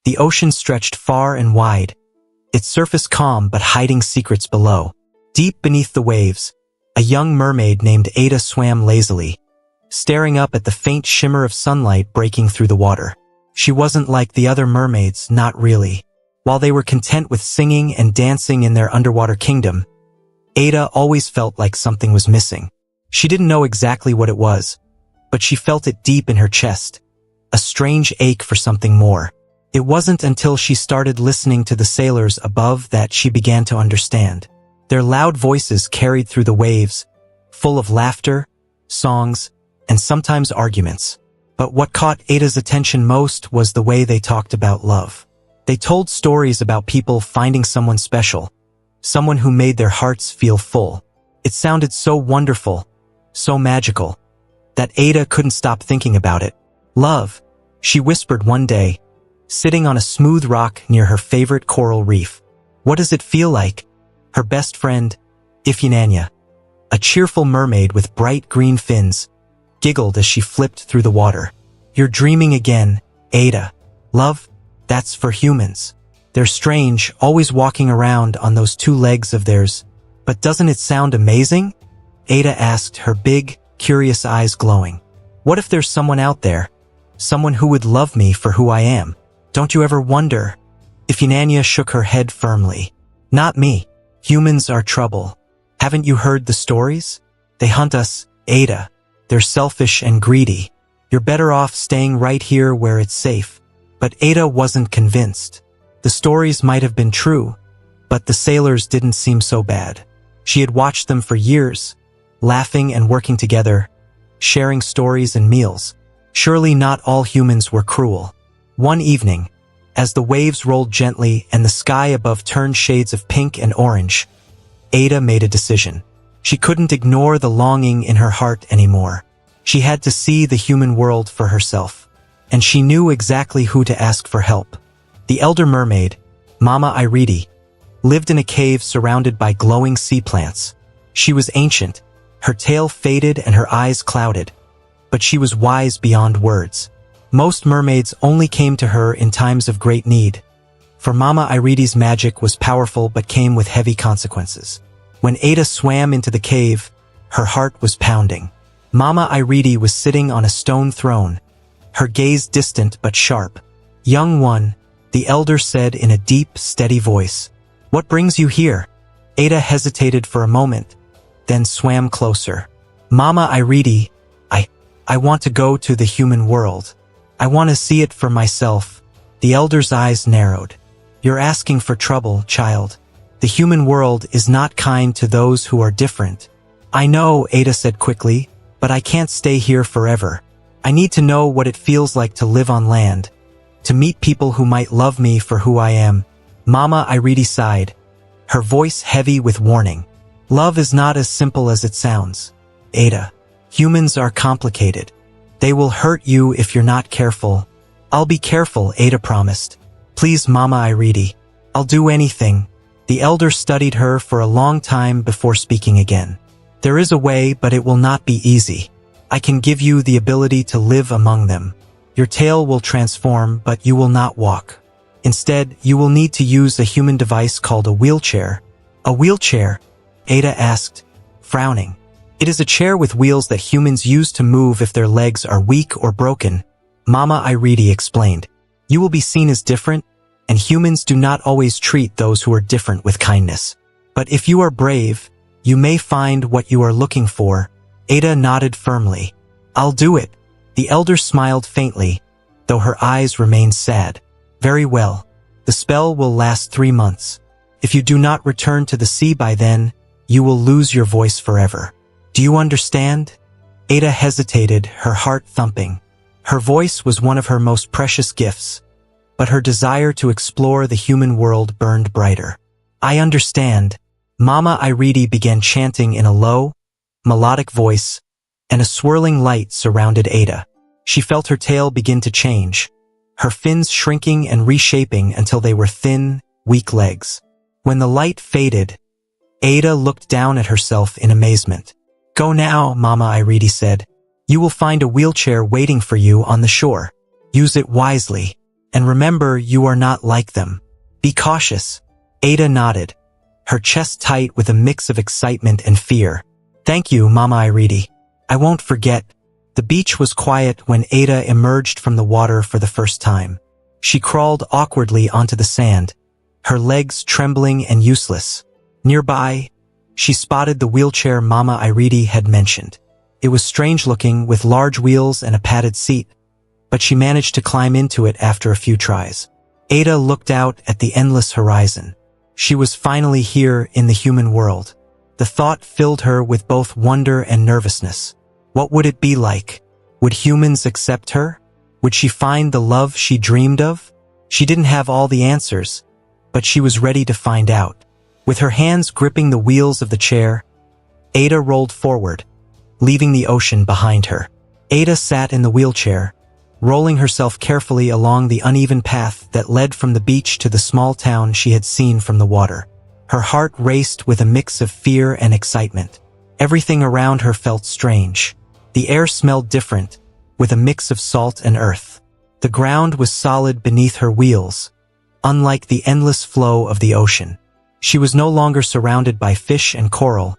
The ocean stretched far and wide, its surface calm but hiding secrets below. Deep beneath the waves, a young mermaid named Ada swam lazily, staring up at the faint shimmer of sunlight breaking through the water. She wasn't like the other mermaids, not really. While they were content with singing and dancing in their underwater kingdom, Ada always felt like something was missing. She didn't know exactly what it was, but she felt it deep in her chest, a strange ache for something more. It wasn't until she started listening to the sailors above that she began to understand. Their loud voices carried through the waves, full of laughter, songs, and sometimes arguments. But what caught Ada's attention most was the way they talked about love. They told stories about people finding someone special, someone who made their hearts feel full. It sounded so wonderful, so magical, that Ada couldn't stop thinking about it. Love, she whispered one day, sitting on a smooth rock near her favorite coral reef. What does it feel like? Her best friend, Iphigenia, a cheerful mermaid with bright green fins, giggled as she flipped through the water. You're dreaming again, Ada. Love, that's for humans. They're strange, always walking around on those two legs of theirs. But doesn't it sound amazing? Ada asked, her big, curious eyes glowing. What if there's someone out there? Someone who would love me for who I am? Don't you ever wonder? Iphigenia shook her head firmly. Not me. Humans are trouble. Haven't you heard the stories? They hunt us, Ada. They're selfish and greedy. You're better off staying right here where it's safe. But Ada wasn't convinced. The stories might have been true, but the sailors didn't seem so bad. She had watched them for years, laughing and working together, sharing stories and meals. Surely not all humans were cruel. One evening, as the waves rolled gently and the sky above turned shades of pink and orange, Ada made a decision. She couldn't ignore the longing in her heart anymore. She had to see the human world for herself. And she knew exactly who to ask for help. The elder mermaid, Mama Iridi, lived in a cave surrounded by glowing sea plants. She was ancient, her tail faded and her eyes clouded, but she was wise beyond words. Most mermaids only came to her in times of great need, for Mama Iridi's magic was powerful but came with heavy consequences. When Ada swam into the cave, her heart was pounding. Mama Iridi was sitting on a stone throne, her gaze distant but sharp. Young one, the elder said in a deep, steady voice. What brings you here? Ada hesitated for a moment, then swam closer. Mama Iridi, I want to go to the human world. I want to see it for myself. The elder's eyes narrowed. You're asking for trouble, child. The human world is not kind to those who are different. I know, Ada said quickly, but I can't stay here forever. I need to know what it feels like to live on land, to meet people who might love me for who I am. Mama Iridi sighed, her voice heavy with warning. Love is not as simple as it sounds, Ada. Humans are complicated. They will hurt you if you're not careful. I'll be careful, Ada promised. Please, Mama Iridi. I'll do anything. The elder studied her for a long time before speaking again. There is a way, but it will not be easy. I can give you the ability to live among them. Your tail will transform, but you will not walk. Instead, you will need to use a human device called a wheelchair. A wheelchair? Ada asked, frowning. It is a chair with wheels that humans use to move if their legs are weak or broken, Mama Iridi explained. You will be seen as different, and humans do not always treat those who are different with kindness. But if you are brave, you may find what you are looking for. Ada nodded firmly. I'll do it. The elder smiled faintly, though her eyes remained sad. Very well. The spell will last 3 months. If you do not return to the sea by then, you will lose your voice forever. Do you understand? Ada hesitated, her heart thumping. Her voice was one of her most precious gifts, but her desire to explore the human world burned brighter. I understand. Mama Iridi began chanting in a low, melodic voice, and a swirling light surrounded Ada. She felt her tail begin to change, her fins shrinking and reshaping until they were thin, weak legs. When the light faded, Ada looked down at herself in amazement. Go now, Mama Iridi said. You will find a wheelchair waiting for you on the shore. Use it wisely. And remember, you are not like them. Be cautious. Ada nodded, her chest tight with a mix of excitement and fear. Thank you, Mama Iridi. I won't forget. The beach was quiet when Ada emerged from the water for the first time. She crawled awkwardly onto the sand, her legs trembling and useless. Nearby, she spotted the wheelchair Mama Iridi had mentioned. It was strange-looking, with large wheels and a padded seat, but she managed to climb into it after a few tries. Ada looked out at the endless horizon. She was finally here in the human world. The thought filled her with both wonder and nervousness. What would it be like? Would humans accept her? Would she find the love she dreamed of? She didn't have all the answers, but she was ready to find out. With her hands gripping the wheels of the chair, Ada rolled forward, leaving the ocean behind her. Ada sat in the wheelchair, rolling herself carefully along the uneven path that led from the beach to the small town she had seen from the water. Her heart raced with a mix of fear and excitement. Everything around her felt strange. The air smelled different, with a mix of salt and earth. The ground was solid beneath her wheels, unlike the endless flow of the ocean. She was no longer surrounded by fish and coral,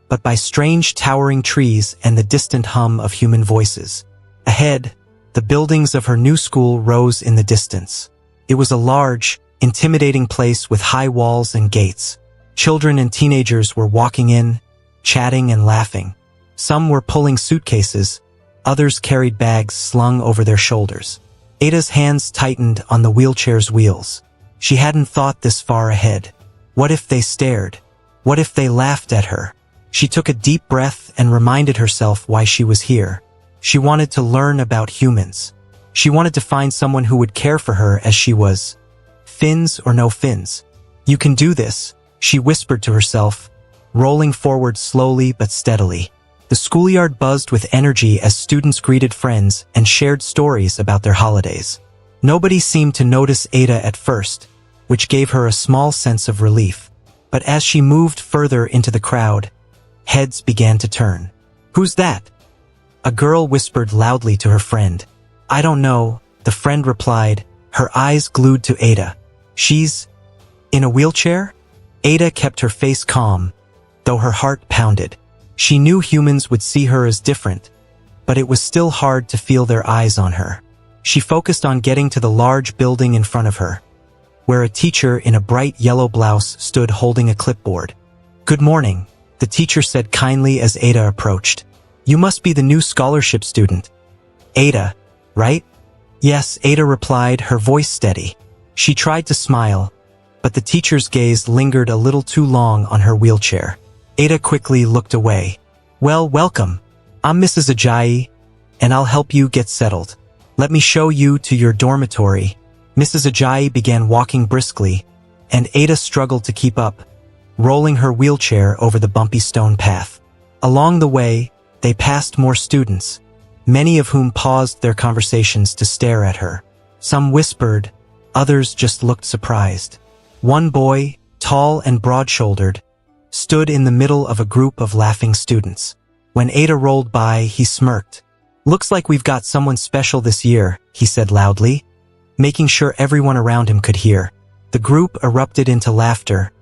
but by strange towering trees and the distant hum of human voices. Ahead, the buildings of her new school rose in the distance. It was a large, intimidating place with high walls and gates. Children and teenagers were walking in, chatting and laughing. Some were pulling suitcases, others carried bags slung over their shoulders. Ada's hands tightened on the wheelchair's wheels. She hadn't thought this far ahead. What if they stared? What if they laughed at her? She took a deep breath and reminded herself why she was here. She wanted to learn about humans. She wanted to find someone who would care for her as she was. Fins or no fins. You can do this, she whispered to herself, rolling forward slowly but steadily. The schoolyard buzzed with energy as students greeted friends and shared stories about their holidays. Nobody seemed to notice Ada at first, which gave her a small sense of relief. But as she moved further into the crowd, heads began to turn. Who's that? A girl whispered loudly to her friend. I don't know, the friend replied, her eyes glued to Ada. She's in a wheelchair? Ada kept her face calm, though her heart pounded. She knew humans would see her as different, but it was still hard to feel their eyes on her. She focused on getting to the large building in front of her, where a teacher in a bright yellow blouse stood holding a clipboard. Good morning, the teacher said kindly as Ada approached. You must be the new scholarship student. Ada, right? Yes, Ada replied, her voice steady. She tried to smile, but the teacher's gaze lingered a little too long on her wheelchair. Ada quickly looked away. Well, welcome. I'm Mrs. Ajayi, and I'll help you get settled. Let me show you to your dormitory. Mrs. Ajayi began walking briskly, and Ada struggled to keep up, rolling her wheelchair over the bumpy stone path. Along the way, they passed more students, many of whom paused their conversations to stare at her. Some whispered, others just looked surprised. One boy, tall and broad-shouldered, stood in the middle of a group of laughing students. When Ada rolled by, he smirked. Looks like we've got someone special this year, he said loudly, making sure everyone around him could hear. The group erupted into laughter,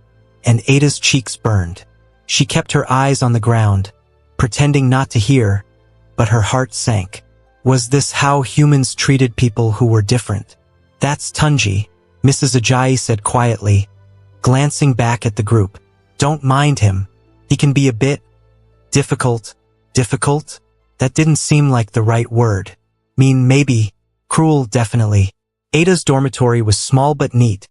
and Ada's cheeks burned. She kept her eyes on the ground, pretending not to hear, but her heart sank. Was this how humans treated people who were different? That's Tunji, Mrs. Ajayi said quietly, glancing back at the group. Don't mind him. He can be a bit difficult. Difficult? That didn't seem like the right word. Mean maybe. Cruel definitely. Ada's dormitory was small but neat,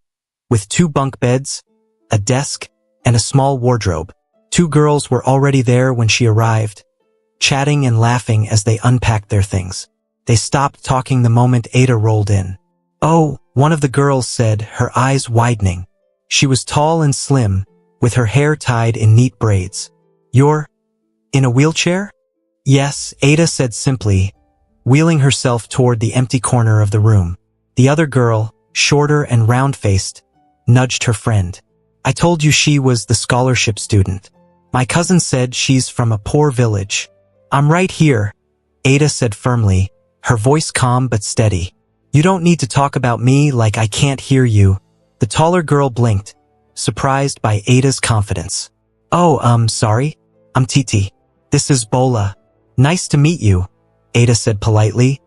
with 2 bunk beds, a desk, and a small wardrobe. 2 girls were already there when she arrived, chatting and laughing as they unpacked their things. They stopped talking the moment Ada rolled in. Oh, one of the girls said, her eyes widening. She was tall and slim, with her hair tied in neat braids. You're in a wheelchair? Yes, Ada said simply, wheeling herself toward the empty corner of the room. The other girl, shorter and round-faced, nudged her friend. I told you she was the scholarship student. My cousin said she's from a poor village. I'm right here, Ada said firmly, her voice calm but steady. You don't need to talk about me like I can't hear you. The taller girl blinked, surprised by Ada's confidence. Oh, sorry. I'm Titi. This is Bola. Nice to meet you, Ada said politely,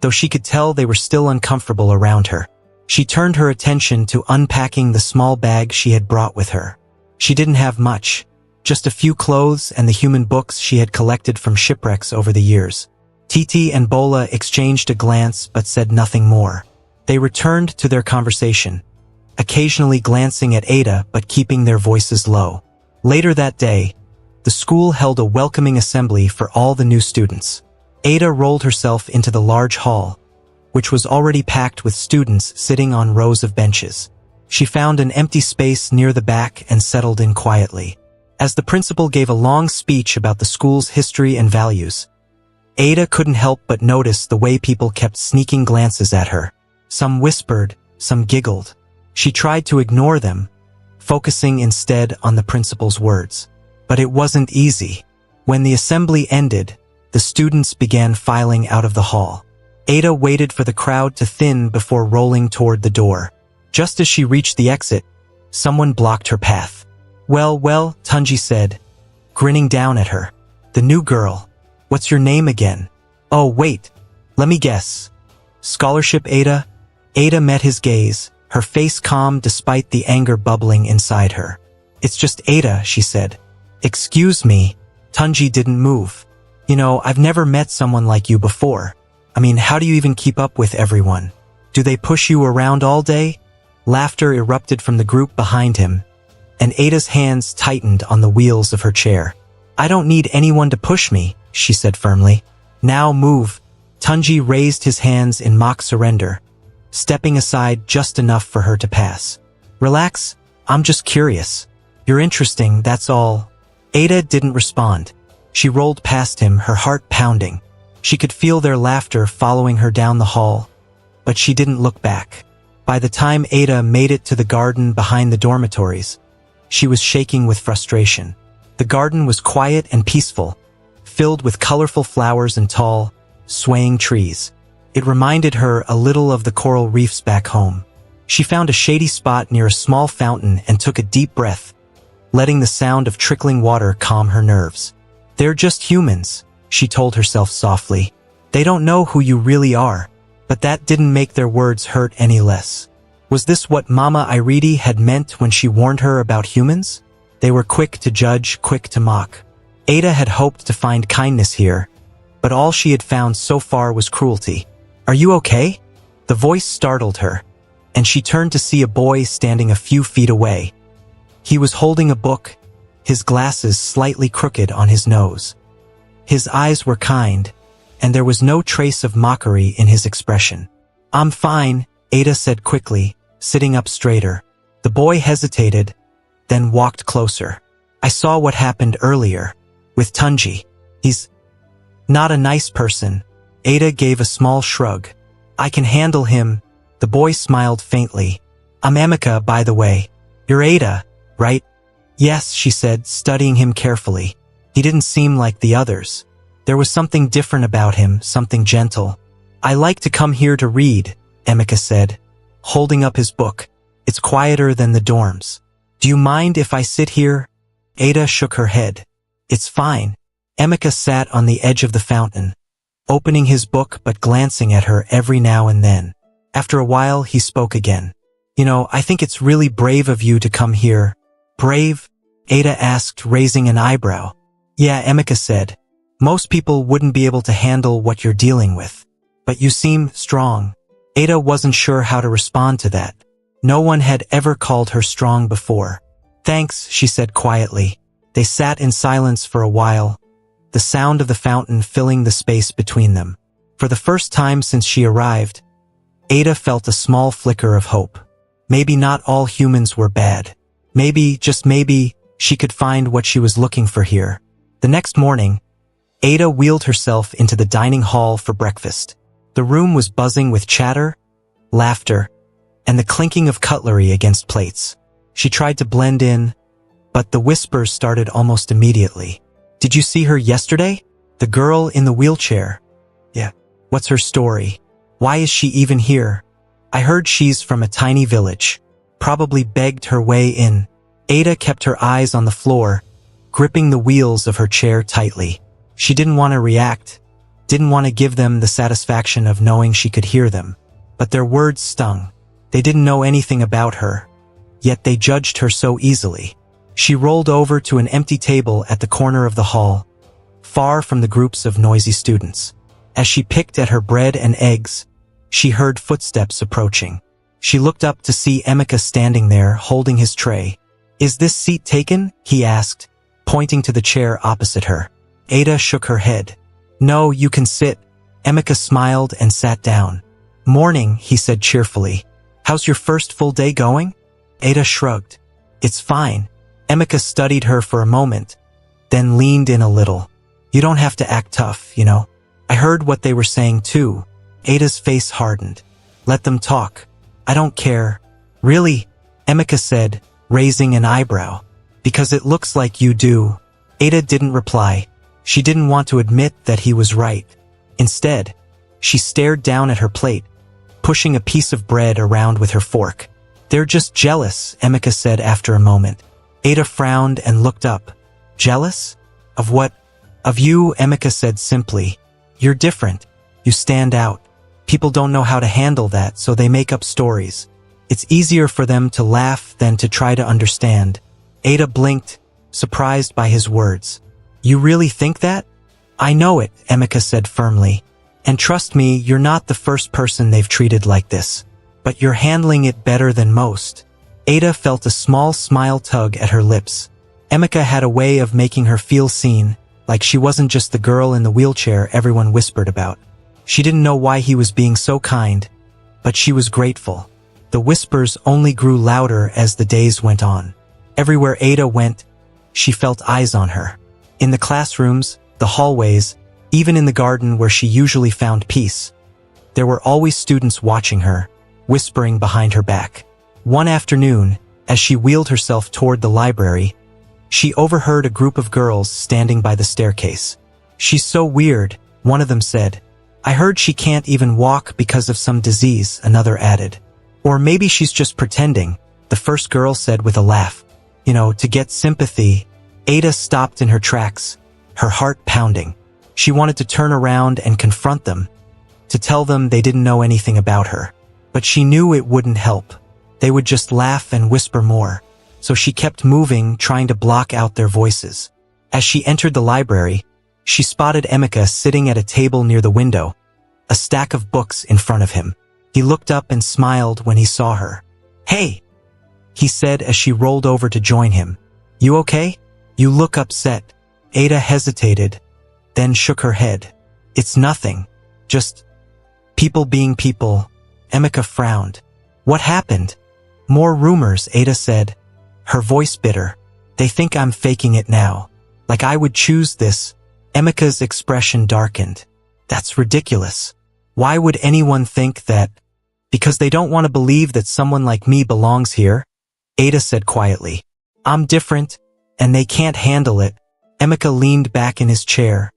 though she could tell they were still uncomfortable around her. She turned her attention to unpacking the small bag she had brought with her. She didn't have much, just a few clothes and the human books she had collected from shipwrecks over the years. Titi and Bola exchanged a glance but said nothing more. They returned to their conversation, occasionally glancing at Ada but keeping their voices low. Later that day, the school held a welcoming assembly for all the new students. Ada rolled herself into the large hall, which was already packed with students sitting on rows of benches. She found an empty space near the back and settled in quietly. As the principal gave a long speech about the school's history and values, Ada couldn't help but notice the way people kept sneaking glances at her. Some whispered, some giggled. She tried to ignore them, focusing instead on the principal's words. But it wasn't easy. When the assembly ended, the students began filing out of the hall. Ada waited for the crowd to thin before rolling toward the door. Just as she reached the exit, someone blocked her path. Well, Tunji said, grinning down at her. The new girl. What's your name again? Oh, wait. Let me guess. Scholarship Ada? Ada met his gaze, her face calm despite the anger bubbling inside her. It's just Ada, she said. Excuse me. Tunji didn't move. You know, I've never met someone like you before. I mean, how do you even keep up with everyone? Do they push you around all day? Laughter erupted from the group behind him, and Ada's hands tightened on the wheels of her chair. I don't need anyone to push me, she said firmly. Now move. Tunji raised his hands in mock surrender, stepping aside just enough for her to pass. Relax, I'm just curious. You're interesting, that's all. Ada didn't respond. She rolled past him, her heart pounding. She could feel their laughter following her down the hall, but she didn't look back. By the time Ada made it to the garden behind the dormitories, she was shaking with frustration. The garden was quiet and peaceful, filled with colorful flowers and tall, swaying trees. It reminded her a little of the coral reefs back home. She found a shady spot near a small fountain and took a deep breath, letting the sound of trickling water calm her nerves. They're just humans, she told herself softly. They don't know who you really are. But that didn't make their words hurt any less. Was this what Mama Iridi had meant when she warned her about humans? They were quick to judge, quick to mock. Ada had hoped to find kindness here, but all she had found so far was cruelty. Are you okay? The voice startled her, and she turned to see a boy standing a few feet away. He was holding a book, his glasses slightly crooked on his nose. His eyes were kind, and there was no trace of mockery in his expression. I'm fine, Ada said quickly, sitting up straighter. The boy hesitated, then walked closer. I saw what happened earlier, with Tunji. He's not a nice person. Ada gave a small shrug. I can handle him. The boy smiled faintly. I'm Emika, by the way. You're Ada, right? Yes, she said, studying him carefully. He didn't seem like the others. There was something different about him, something gentle. I like to come here to read, Emika said, holding up his book. It's quieter than the dorms. Do you mind if I sit here? Ada shook her head. It's fine. Emika sat on the edge of the fountain, opening his book but glancing at her every now and then. After a while, he spoke again. You know, I think it's really brave of you to come here. Brave? Ada asked, raising an eyebrow. Yeah, Emika said. Most people wouldn't be able to handle what you're dealing with. But you seem strong. Ada wasn't sure how to respond to that. No one had ever called her strong before. Thanks, she said quietly. They sat in silence for a while, the sound of the fountain filling the space between them. For the first time since she arrived, Ada felt a small flicker of hope. Maybe not all humans were bad. Maybe, just maybe, she could find what she was looking for here. The next morning, Ada wheeled herself into the dining hall for breakfast. The room was buzzing with chatter, laughter, and the clinking of cutlery against plates. She tried to blend in, but the whispers started almost immediately. Did you see her yesterday? The girl in the wheelchair. Yeah. What's her story? Why is she even here? I heard she's from a tiny village. Probably begged her way in. Ada kept her eyes on the floor, gripping the wheels of her chair tightly. She didn't want to react, didn't want to give them the satisfaction of knowing she could hear them. But their words stung. They didn't know anything about her, yet they judged her so easily. She rolled over to an empty table at the corner of the hall, far from the groups of noisy students. As she picked at her bread and eggs, she heard footsteps approaching. She looked up to see Emeka standing there, holding his tray. "Is this seat taken?" he asked, pointing to the chair opposite her. Ada shook her head. "No, you can sit." Emeka smiled and sat down. "Morning," he said cheerfully. "How's your first full day going?" Ada shrugged. "It's fine." Emeka studied her for a moment, then leaned in a little. "You don't have to act tough, you know. I heard what they were saying too." Ada's face hardened. "Let them talk. I don't care." "Really?" Emeka said, raising an eyebrow. "Because it looks like you do." Ada didn't reply. She didn't want to admit that he was right. Instead, she stared down at her plate, pushing a piece of bread around with her fork. "They're just jealous," Emeka said after a moment. Ada frowned and looked up. "Jealous? Of what?" "Of you," Emeka said simply. "You're different. You stand out. People don't know how to handle that, so they make up stories. It's easier for them to laugh than to try to understand." Ada blinked, surprised by his words. "You really think that?" "I know it," Emeka said firmly. "And trust me, you're not the first person they've treated like this. But you're handling it better than most." Ada felt a small smile tug at her lips. Emeka had a way of making her feel seen, like she wasn't just the girl in the wheelchair everyone whispered about. She didn't know why he was being so kind, but she was grateful. The whispers only grew louder as the days went on. Everywhere Ada went, she felt eyes on her. In the classrooms, the hallways, even in the garden where she usually found peace. There were always students watching her, whispering behind her back. One afternoon, as she wheeled herself toward the library, she overheard a group of girls standing by the staircase. "She's so weird," one of them said. "I heard she can't even walk because of some disease," another added. "Or maybe she's just pretending," the first girl said with a laugh. "You know, to get sympathy." Ada stopped in her tracks, her heart pounding. She wanted to turn around and confront them, to tell them they didn't know anything about her. But she knew it wouldn't help. They would just laugh and whisper more. So she kept moving, trying to block out their voices. As she entered the library, she spotted Emeka sitting at a table near the window, a stack of books in front of him. He looked up and smiled when he saw her. "Hey," he said as she rolled over to join him. "You okay? You look upset." Ada hesitated, then shook her head. "It's nothing. Just people being people." Emeka frowned. "What happened?" "More rumors," Ada said, her voice bitter. "They think I'm faking it now. Like I would choose this." Emeka's expression darkened. "That's ridiculous. Why would anyone think that?" "Because they don't want to believe that someone like me belongs here," Ada said quietly. "I'm different, and they can't handle it." Emeka leaned back in his chair,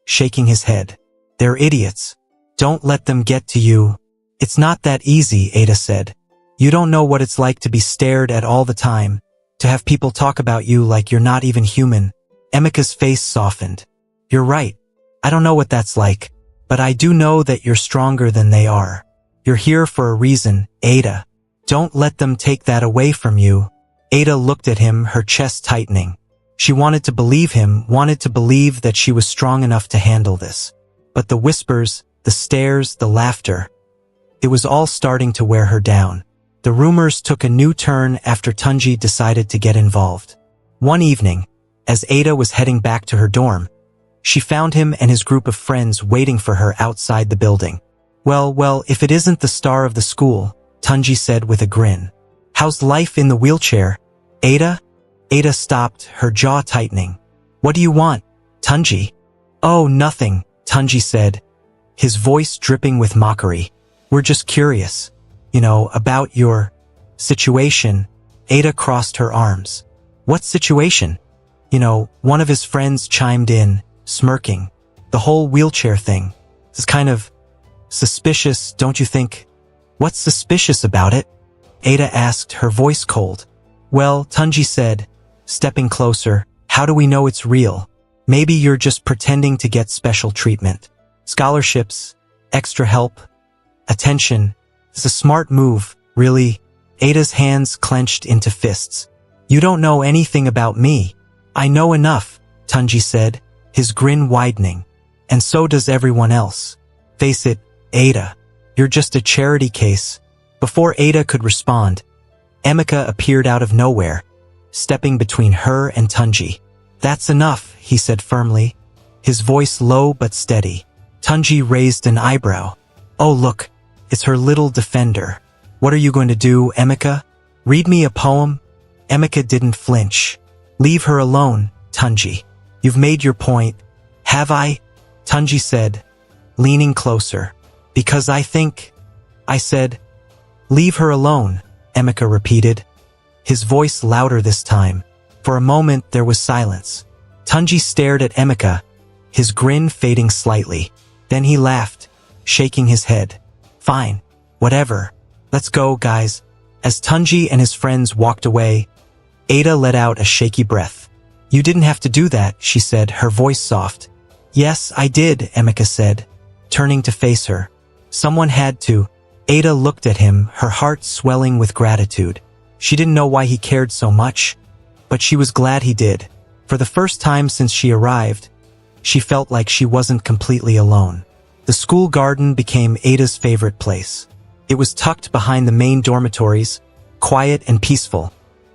shaking his head. "They're idiots. Don't let them get to you." "It's not that easy," Ada said. "You don't know what it's like to be stared at all the time, to have people talk about you like you're not even human." Emeka's face softened. "You're right. I don't know what that's like, but I do know that you're stronger than they are. You're here for a reason, Ada. Don't let them take that away from you." Ada looked at him, her chest tightening. She wanted to believe him, wanted to believe that she was strong enough to handle this. But the whispers, the stares, the laughter, it was all starting to wear her down. The rumors took a new turn after Tunji decided to get involved. One evening, as Ada was heading back to her dorm, she found him and his group of friends waiting for her outside the building. Well, if it isn't the star of the school," Tunji said with a grin. "How's life in the wheelchair, Ada?" Ada stopped, her jaw tightening. "What do you want, Tunji?" "Oh, nothing," Tunji said, his voice dripping with mockery. "We're just curious, about your situation." Ada crossed her arms. "What situation?" One of his friends chimed in, smirking. "The whole wheelchair thing. It's kind of Suspicious, don't you think? What's suspicious about it? Ada asked, her voice cold. Well, Tunji said, stepping closer, how do we know it's real? Maybe you're just pretending to get special treatment. Scholarships, extra help, attention. It's a smart move, really. Ada's hands clenched into fists. You don't know anything about me. I know enough, Tunji said, his grin widening. And so does everyone else. Face it, Ada. You're just a charity case. Before Ada could respond, Emeka appeared out of nowhere, stepping between her and Tunji. That's enough, he said firmly, his voice low but steady. Tunji raised an eyebrow. Oh look, it's her little defender. What are you going to do, Emeka? Read me a poem? Emeka didn't flinch. Leave her alone, Tunji. You've made your point. Have I? Tunji said, leaning closer. Because I said, leave her alone, Emeka repeated, his voice louder this time. For a moment there was silence. Tunji stared at Emeka, his grin fading slightly. Then he laughed, shaking his head. Fine, whatever. Let's go, guys. As Tunji and his friends walked away, Ada let out a shaky breath. You didn't have to do that, she said, her voice soft. Yes, I did, Emeka said, turning to face her. Someone had to. Ada looked at him, her heart swelling with gratitude. She didn't know why he cared so much, but she was glad he did. For the first time since she arrived, she felt like she wasn't completely alone. The school garden became Ada's favorite place. It was tucked behind the main dormitories, quiet and peaceful,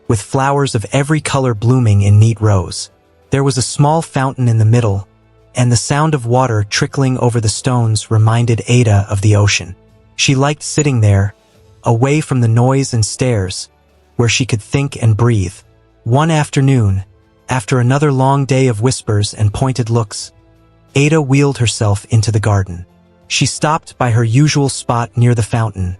with flowers of every color blooming in neat rows. There was a small fountain in the middle, and the sound of water trickling over the stones reminded Ada of the ocean. She liked sitting there, away from the noise and stares, where she could think and breathe. One afternoon, after another long day of whispers and pointed looks, Ada wheeled herself into the garden. She stopped by her usual spot near the fountain,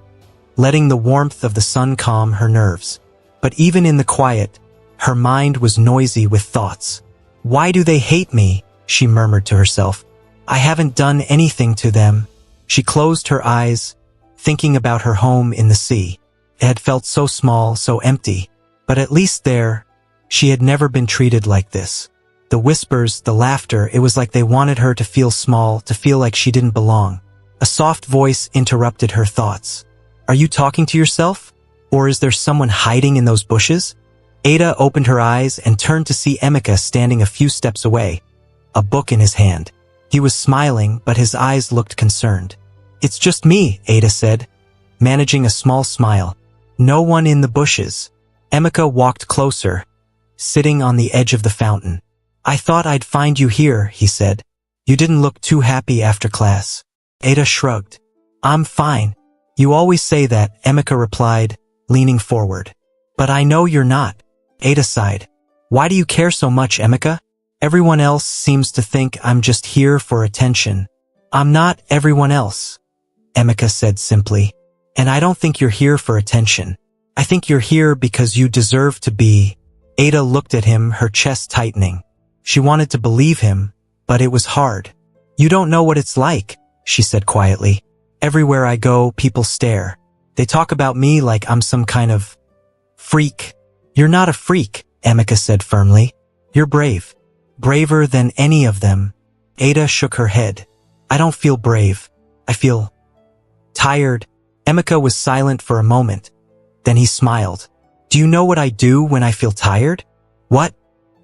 letting the warmth of the sun calm her nerves. But even in the quiet, her mind was noisy with thoughts. Why do they hate me? She murmured to herself. I haven't done anything to them. She closed her eyes, thinking about her home in the sea. It had felt so small, so empty. But at least there, she had never been treated like this. The whispers, the laughter, it was like they wanted her to feel small, to feel like she didn't belong. A soft voice interrupted her thoughts. Are you talking to yourself? Or is there someone hiding in those bushes? Ada opened her eyes and turned to see Emeka standing a few steps away, a book in his hand. He was smiling, but his eyes looked concerned. It's just me, Ada said, managing a small smile. No one in the bushes. Emeka walked closer, sitting on the edge of the fountain. I thought I'd find you here, he said. You didn't look too happy after class. Ada shrugged. I'm fine. You always say that, Emeka replied, leaning forward. But I know you're not. Ada sighed. Why do you care so much, Emeka? Everyone else seems to think I'm just here for attention. I'm not everyone else, Emeka said simply. And I don't think you're here for attention. I think you're here because you deserve to be. Ada looked at him, her chest tightening. She wanted to believe him, but it was hard. You don't know what it's like, she said quietly. Everywhere I go, people stare. They talk about me like I'm some kind of freak. You're not a freak, Emeka said firmly. You're brave. Braver than any of them. Ada shook her head. I don't feel brave. I feel tired. Emeka was silent for a moment. Then he smiled. Do you know what I do when I feel tired? What?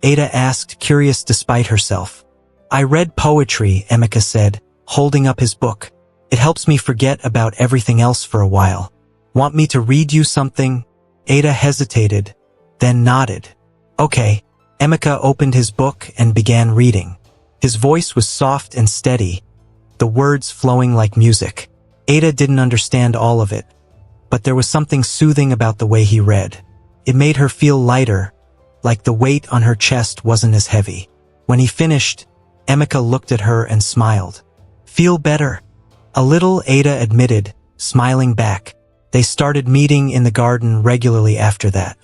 Ada asked, curious despite herself. I read poetry, Emeka said, holding up his book. It helps me forget about everything else for a while. Want me to read you something? Ada hesitated, then nodded. Okay. Emeka opened his book and began reading. His voice was soft and steady, the words flowing like music. Ada didn't understand all of it, but there was something soothing about the way he read. It made her feel lighter, like the weight on her chest wasn't as heavy. When he finished, Emeka looked at her and smiled. Feel better? A little, Ada admitted, smiling back. They started meeting in the garden regularly after that.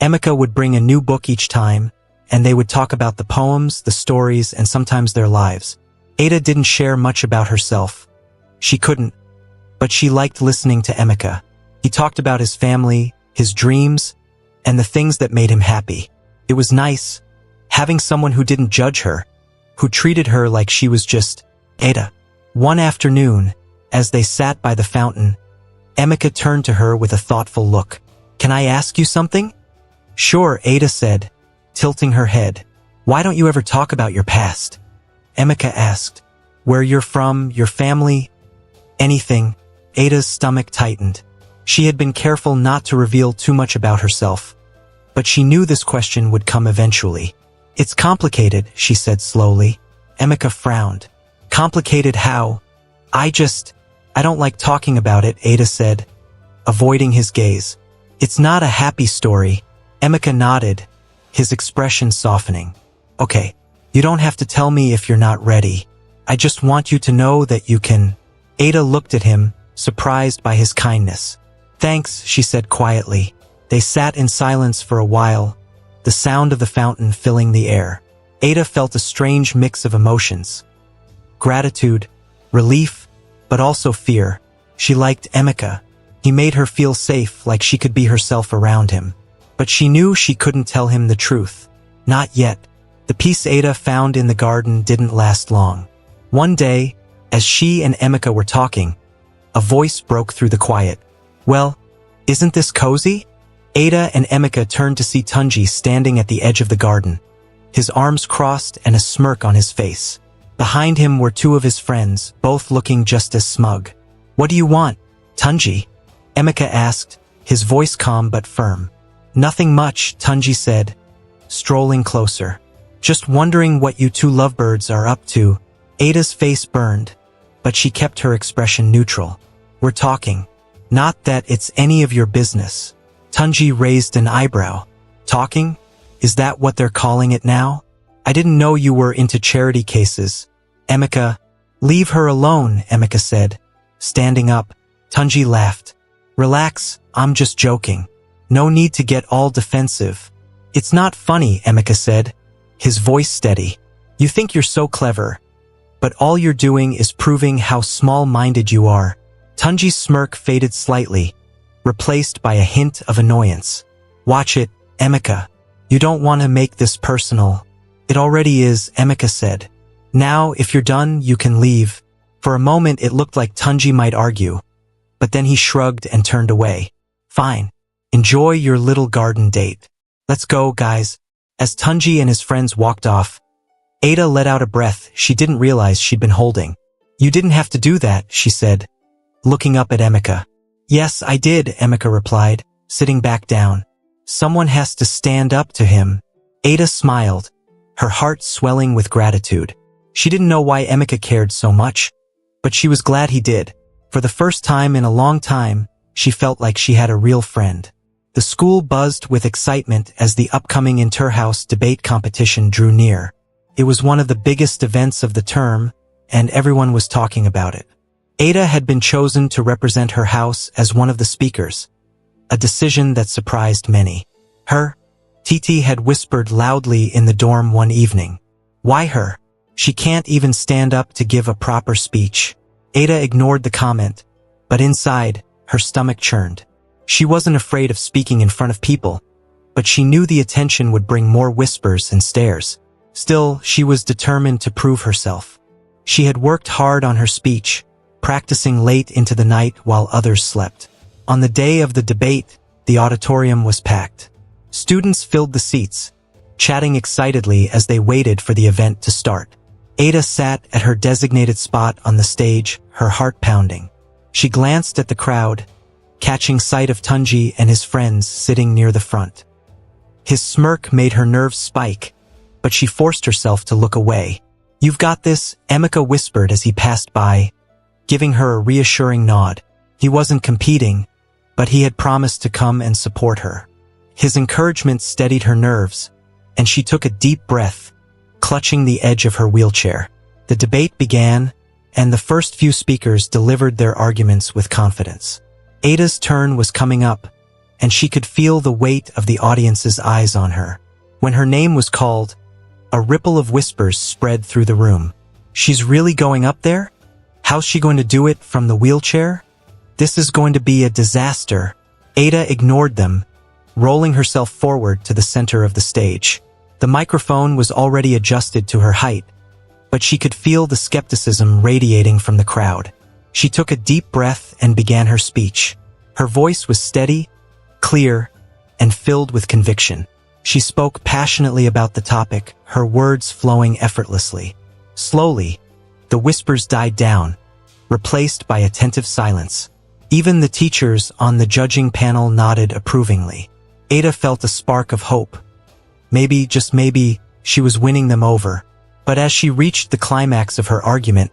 Emeka would bring a new book each time, and they would talk about the poems, the stories, and sometimes their lives. Ada didn't share much about herself. She couldn't. but she liked listening to Emeka. He talked about his family, his dreams, and the things that made him happy. It was nice, having someone who didn't judge her, who treated her like she was just Ada. One afternoon, as they sat by the fountain, Emeka turned to her with a thoughtful look. "Can I ask you something?" "Sure," Ada said, tilting her head. "Why don't you ever talk about your past?" Emeka asked. "Where you're from, your family, anything." Ada's stomach tightened. She had been careful not to reveal too much about herself, but she knew this question would come eventually. "It's complicated," she said slowly. Emeka frowned. "Complicated how?" I don't like talking about it," Ada said, avoiding his gaze. "It's not a happy story." Emeka nodded, his expression softening. "Okay, you don't have to tell me if you're not ready. I just want you to know that you can." Ada looked at him, surprised by his kindness. "Thanks," she said quietly. They sat in silence for a while, the sound of the fountain filling the air. Ada felt a strange mix of emotions. Gratitude, relief, but also fear. She liked Emeka. He made her feel safe, like she could be herself around him. But she knew she couldn't tell him the truth. Not yet. The peace Ada found in the garden didn't last long. One day, as she and Emeka were talking, a voice broke through the quiet. "Well, isn't this cozy?" Ada and Emeka turned to see Tunji standing at the edge of the garden, his arms crossed and a smirk on his face. Behind him were two of his friends, both looking just as smug. "What do you want, Tunji?" Emeka asked, his voice calm but firm. "Nothing much," Tunji said, strolling closer. "Just wondering what you two lovebirds are up to." Ada's face burned, but she kept her expression neutral. "We're talking. Not that it's any of your business." Tunji raised an eyebrow. "Talking? Is that what they're calling it now? I didn't know you were into charity cases." Emeka, "Leave her alone," Emeka said, standing up. Tunji laughed. "Relax, I'm just joking. No need to get all defensive." "It's not funny," Emeka said, his voice steady. "You think you're so clever, but all you're doing is proving how small-minded you are." Tunji's smirk faded slightly, replaced by a hint of annoyance. "Watch it, Emeka. You don't want to make this personal." "It already is," Emeka said. "Now, if you're done, you can leave." For a moment it looked like Tunji might argue, but then he shrugged and turned away. "Fine. Enjoy your little garden date. Let's go, guys." As Tunji and his friends walked off, Ada let out a breath she didn't realize she'd been holding. "You didn't have to do that," she said, looking up at Emeka. "Yes, I did," Emeka replied, sitting back down. "Someone has to stand up to him." Ada smiled, her heart swelling with gratitude. She didn't know why Emeka cared so much, but she was glad he did. For the first time in a long time, she felt like she had a real friend. The school buzzed with excitement as the upcoming inter-house debate competition drew near. It was one of the biggest events of the term, and everyone was talking about it. Ada had been chosen to represent her house as one of the speakers, a decision that surprised many. Titi had whispered loudly in the dorm one evening. "Why her? She can't even stand up to give a proper speech." Ada ignored the comment, but inside, her stomach churned. She wasn't afraid of speaking in front of people, but she knew the attention would bring more whispers and stares. Still, she was determined to prove herself. She had worked hard on her speech, practicing late into the night while others slept. On the day of the debate, the auditorium was packed. Students filled the seats, chatting excitedly as they waited for the event to start. Ada sat at her designated spot on the stage, her heart pounding. She glanced at the crowd, catching sight of Tunji and his friends sitting near the front. His smirk made her nerves spike, but she forced herself to look away. "You've got this," Emeka whispered as he passed by, giving her a reassuring nod. He wasn't competing, but he had promised to come and support her. His encouragement steadied her nerves, and she took a deep breath, clutching the edge of her wheelchair. The debate began, and the first few speakers delivered their arguments with confidence. Ada's turn was coming up, and she could feel the weight of the audience's eyes on her. When her name was called, a ripple of whispers spread through the room. "She's really going up there? How's she going to do it from the wheelchair?" This is going to be a disaster. Ada ignored them, rolling herself forward to the center of the stage. The microphone was already adjusted to her height, but she could feel the skepticism radiating from the crowd. She took a deep breath and began her speech. Her voice was steady, clear, and filled with conviction. She spoke passionately about the topic, her words flowing effortlessly. Slowly, the whispers died down, replaced by attentive silence. Even the teachers on the judging panel nodded approvingly. Ada felt a spark of hope. Maybe, just maybe, she was winning them over. But as she reached the climax of her argument,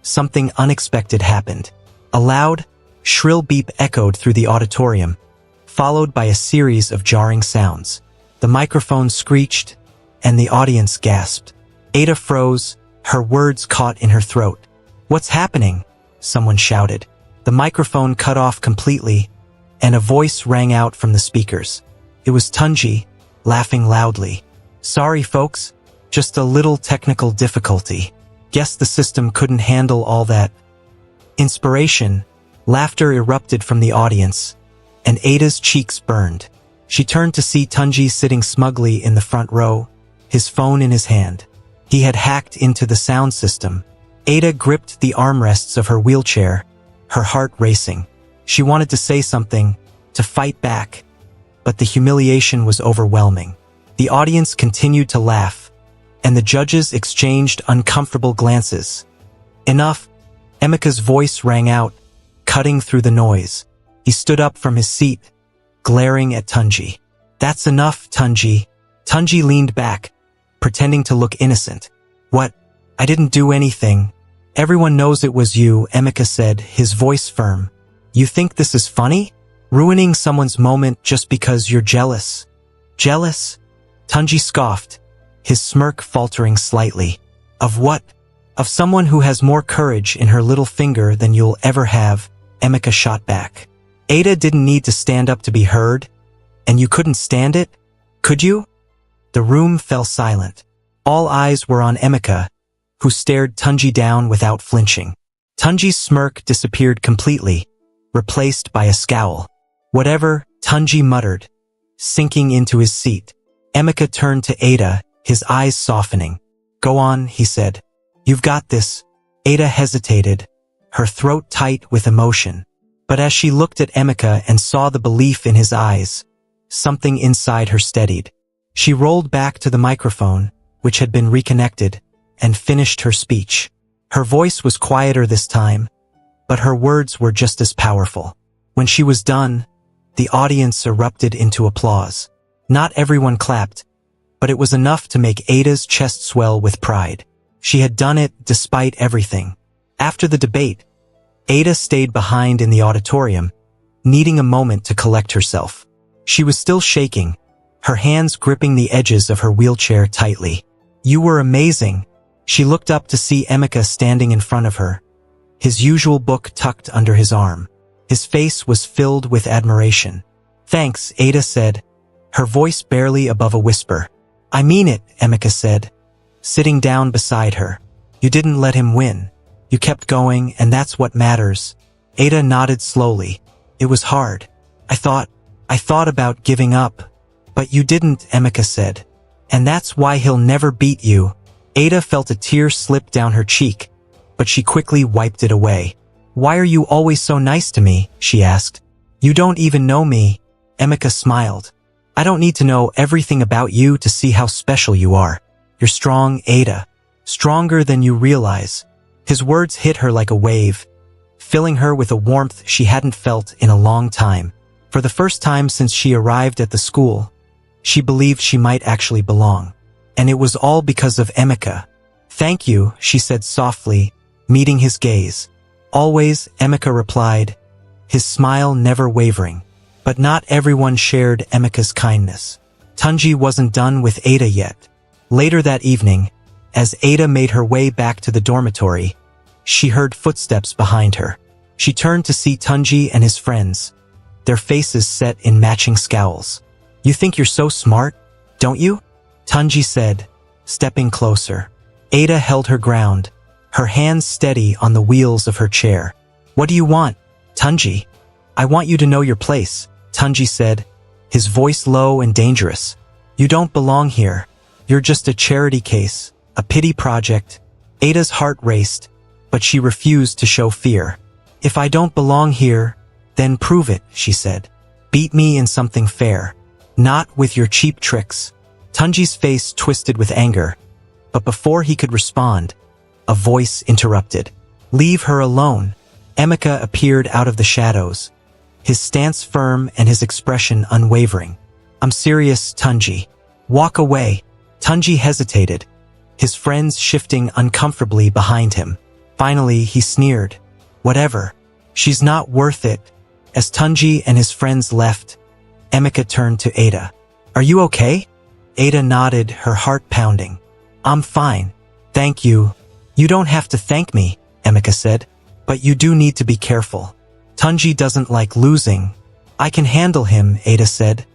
something unexpected happened. A loud, shrill beep echoed through the auditorium, followed by a series of jarring sounds. The microphone screeched, and the audience gasped. Ada froze, her words caught in her throat. "What's happening?" someone shouted. The microphone cut off completely, and a voice rang out from the speakers. It was Tunji, laughing loudly. "Sorry, folks, just a little technical difficulty. Guess the system couldn't handle all that." Inspiration, laughter erupted from the audience, and Ada's cheeks burned. She turned to see Tunji sitting smugly in the front row, his phone in his hand. He had hacked into the sound system. Ada gripped the armrests of her wheelchair, her heart racing. She wanted to say something, to fight back, but the humiliation was overwhelming. The audience continued to laugh, and the judges exchanged uncomfortable glances. "Enough," Emika's voice rang out, cutting through the noise. He stood up from his seat, glaring at Tunji. "That's enough, Tunji." Tunji leaned back, pretending to look innocent. "What? I didn't do anything." "Everyone knows it was you," Emika said, his voice firm. "You think this is funny? Ruining someone's moment just because you're jealous?" "Jealous?" Tunji scoffed, his smirk faltering slightly. "Of what?" "Of someone who has more courage in her little finger than you'll ever have," Emika shot back. Ada didn't need to stand up to be heard, and you couldn't stand it, could you? The room fell silent. All eyes were on Emika, who stared Tunji down without flinching. Tunji's smirk disappeared completely, replaced by a scowl. "Whatever," Tunji muttered, sinking into his seat. Emika turned to Ada, his eyes softening. "Go on," he said. "You've got this." Ada hesitated, her throat tight with emotion. But as she looked at Emika and saw the belief in his eyes, something inside her steadied. She rolled back to the microphone, which had been reconnected, and finished her speech. Her voice was quieter this time, but her words were just as powerful. When she was done, the audience erupted into applause. Not everyone clapped, but it was enough to make Ada's chest swell with pride. She had done it despite everything. After the debate, Ada stayed behind in the auditorium, needing a moment to collect herself. She was still shaking, her hands gripping the edges of her wheelchair tightly. "You were amazing." She looked up to see Emika standing in front of her, his usual book tucked under his arm. His face was filled with admiration. "Thanks," Ada said, her voice barely above a whisper. "I mean it," Emika said, sitting down beside her. "You didn't let him win. You kept going, and that's what matters." Ada nodded slowly. "It was hard. I thought about giving up." "But you didn't," Emika said. "And that's why he'll never beat you." Ada felt a tear slip down her cheek, but she quickly wiped it away. "Why are you always so nice to me?" she asked. "You don't even know me." Emika smiled. "I don't need to know everything about you to see how special you are. You're strong, Ada. Stronger than you realize." His words hit her like a wave, filling her with a warmth she hadn't felt in a long time. For the first time since she arrived at the school, she believed she might actually belong. And it was all because of Emika. "Thank you," she said softly, meeting his gaze. "Always," Emika replied, his smile never wavering. But not everyone shared Emika's kindness. Tunji wasn't done with Ada yet. Later that evening, as Ada made her way back to the dormitory, she heard footsteps behind her. She turned to see Tunji and his friends, their faces set in matching scowls. "You think you're so smart, don't you?" Tunji said, stepping closer. Ada held her ground, her hands steady on the wheels of her chair. "What do you want?" Tunji, I want you to know your place, Tunji said, his voice low and dangerous. You don't belong here. You're just a charity case, a pity project. Ada's heart raced, but she refused to show fear. If I don't belong here, then prove it, she said. Beat me in something fair. Not with your cheap tricks. Tunji's face twisted with anger, but before he could respond, a voice interrupted. Leave her alone. Emeka appeared out of the shadows, his stance firm and his expression unwavering. I'm serious, Tunji. Walk away. Tunji hesitated, his friends shifting uncomfortably behind him. Finally, he sneered. Whatever. She's not worth it. As Tunji and his friends left, Emeka turned to Ada. Are you okay? Ada nodded, her heart pounding. I'm fine. Thank you. You don't have to thank me, Emeka said. But you do need to be careful. Tunji doesn't like losing. I can handle him, Ada said,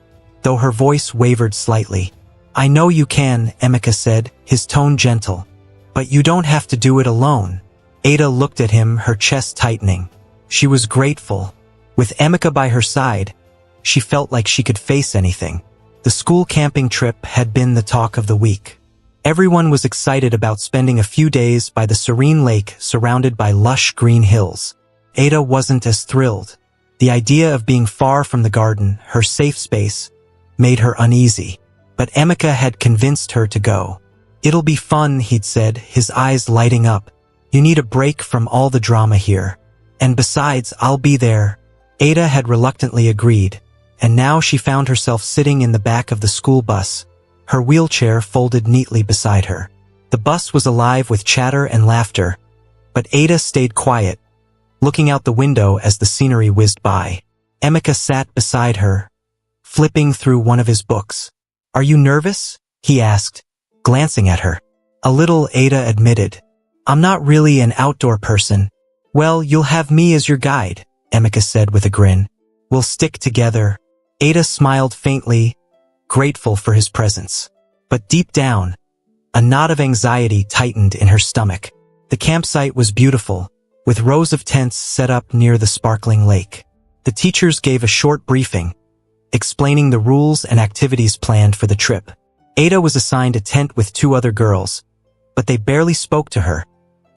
though her voice wavered slightly. I know you can, Emeka said, his tone gentle. But you don't have to do it alone. Ada looked at him, her chest tightening. She was grateful. With Emeka by her side, she felt like she could face anything. The school camping trip had been the talk of the week. Everyone was excited about spending a few days by the serene lake surrounded by lush green hills. Ada wasn't as thrilled. The idea of being far from the garden, her safe space, made her uneasy. But Emeka had convinced her to go. It'll be fun, he'd said, his eyes lighting up. You need a break from all the drama here. And besides, I'll be there. Ada had reluctantly agreed, and now she found herself sitting in the back of the school bus, her wheelchair folded neatly beside her. The bus was alive with chatter and laughter, but Ada stayed quiet, looking out the window as the scenery whizzed by. Emeka sat beside her, flipping through one of his books. Are you nervous? He asked, glancing at her. A little, Ada admitted. I'm not really an outdoor person. Well, you'll have me as your guide, Emeka said with a grin. We'll stick together. Ada smiled faintly, grateful for his presence. But deep down, a knot of anxiety tightened in her stomach. The campsite was beautiful, with rows of tents set up near the sparkling lake. The teachers gave a short briefing, explaining the rules and activities planned for the trip. Ada was assigned a tent with 2 other girls, but they barely spoke to her,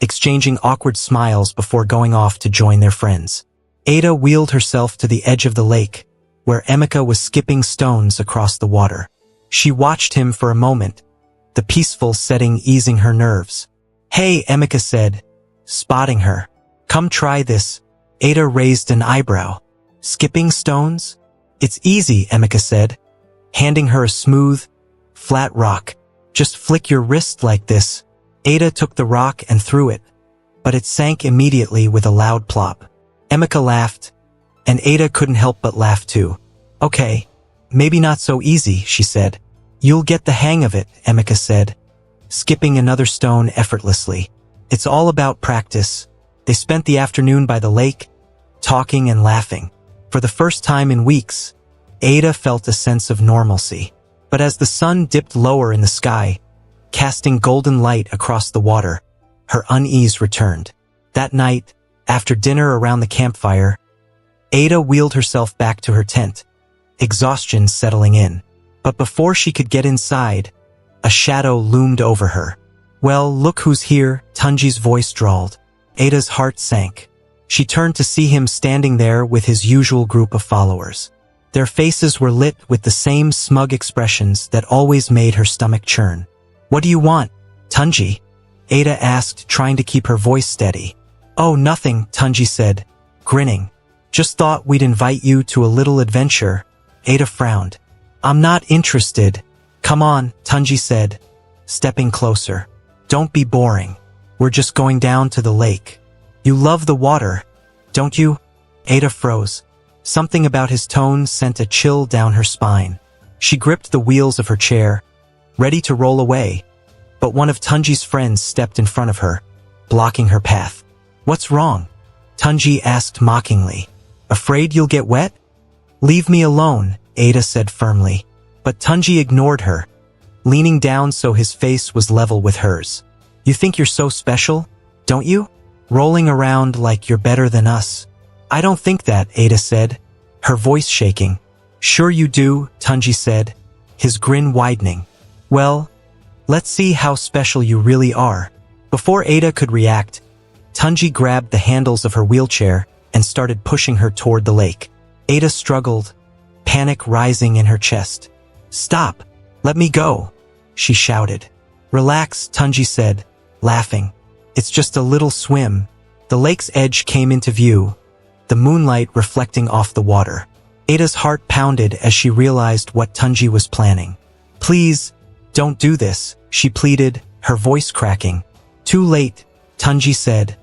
exchanging awkward smiles before going off to join their friends. Ada wheeled herself to the edge of the lake, where Emeka was skipping stones across the water. She watched him for a moment, the peaceful setting easing her nerves. Hey, Emeka said, spotting her. Come try this. Ada raised an eyebrow. Skipping stones? It's easy, Emeka said, handing her a smooth, flat rock. Just flick your wrist like this. Ada took the rock and threw it, but it sank immediately with a loud plop. Emeka laughed, and Ada couldn't help but laugh too. Okay, maybe not so easy, she said. You'll get the hang of it, Emeka said, skipping another stone effortlessly. It's all about practice. They spent the afternoon by the lake, talking and laughing. For the first time in weeks, Ada felt a sense of normalcy. But as the sun dipped lower in the sky, casting golden light across the water, her unease returned. That night, after dinner around the campfire, Ada wheeled herself back to her tent, exhaustion settling in. But before she could get inside, a shadow loomed over her. Well, look who's here, Tunji's voice drawled. Ada's heart sank. She turned to see him standing there with his usual group of followers. Their faces were lit with the same smug expressions that always made her stomach churn. What do you want, Tunji? Ada asked, trying to keep her voice steady. Oh, nothing, Tunji said, grinning. Just thought we'd invite you to a little adventure. Ada frowned. I'm not interested. Come on, Tunji said, stepping closer. Don't be boring. We're just going down to the lake. You love the water, don't you? Ada froze. Something about his tone sent a chill down her spine. She gripped the wheels of her chair, ready to roll away, but one of Tunji's friends stepped in front of her, blocking her path. What's wrong? Tunji asked mockingly. Afraid you'll get wet? Leave me alone, Ada said firmly. But Tunji ignored her, leaning down so his face was level with hers. You think you're so special, don't you? Rolling around like you're better than us. I don't think that, Ada said, her voice shaking. Sure you do, Tunji said, his grin widening. Well, let's see how special you really are. Before Ada could react, Tunji grabbed the handles of her wheelchair and started pushing her toward the lake. Ada struggled, panic rising in her chest. Stop! Let me go! She shouted. Relax, Tunji said, laughing. It's just a little swim. The lake's edge came into view, the moonlight reflecting off the water. Ada's heart pounded as she realized what Tunji was planning. Please, don't do this, she pleaded, her voice cracking. Too late, Tunji said,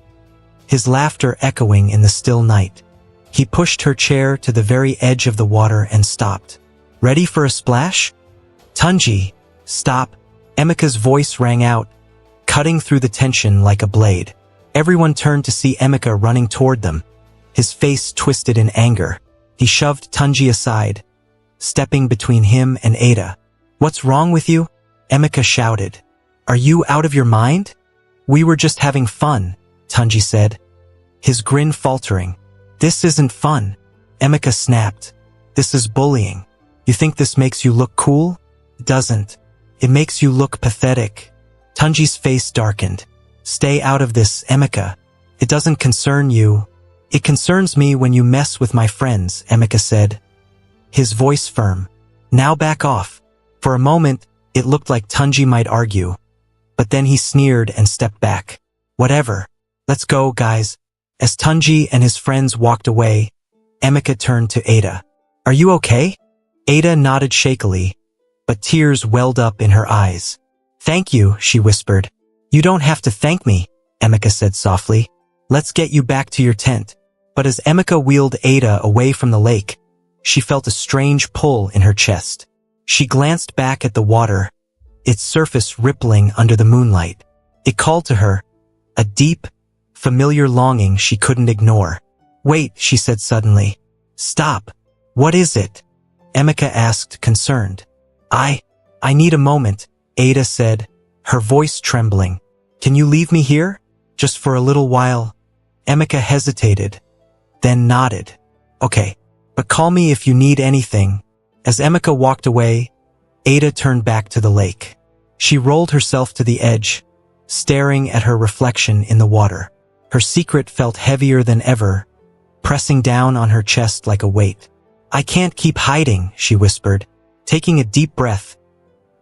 his laughter echoing in the still night. He pushed her chair to the very edge of the water and stopped. Ready for a splash? Tunji, stop, Emika's voice rang out, cutting through the tension like a blade. Everyone turned to see Emika running toward them, his face twisted in anger. He shoved Tunji aside, stepping between him and Ada. What's wrong with you? Emika shouted. Are you out of your mind? We were just having fun, Tunji said, his grin faltering. This isn't fun, Emika snapped. This is bullying. You think this makes you look cool? It doesn't. It makes you look pathetic. Tunji's face darkened. Stay out of this, Emika. It doesn't concern you. It concerns me when you mess with my friends, Emika said, his voice firm. Now back off. For a moment, it looked like Tunji might argue, but then he sneered and stepped back. Whatever. Let's go, guys. As Tunji and his friends walked away, Emika turned to Ada. Are you okay? Ada nodded shakily, but tears welled up in her eyes. Thank you, she whispered. You don't have to thank me, Emika said softly. Let's get you back to your tent. But as Emika wheeled Ada away from the lake, she felt a strange pull in her chest. She glanced back at the water, its surface rippling under the moonlight. It called to her, a deep, familiar longing she couldn't ignore. Wait, she said suddenly. Stop. What is it? Emika asked, concerned. I need a moment, Ada said, her voice trembling. Can you leave me here? Just for a little while? Emika hesitated, then nodded. Okay, but call me if you need anything. As Emika walked away, Ada turned back to the lake. She rolled herself to the edge, staring at her reflection in the water. Her secret felt heavier than ever, pressing down on her chest like a weight. I can't keep hiding, she whispered. Taking a deep breath,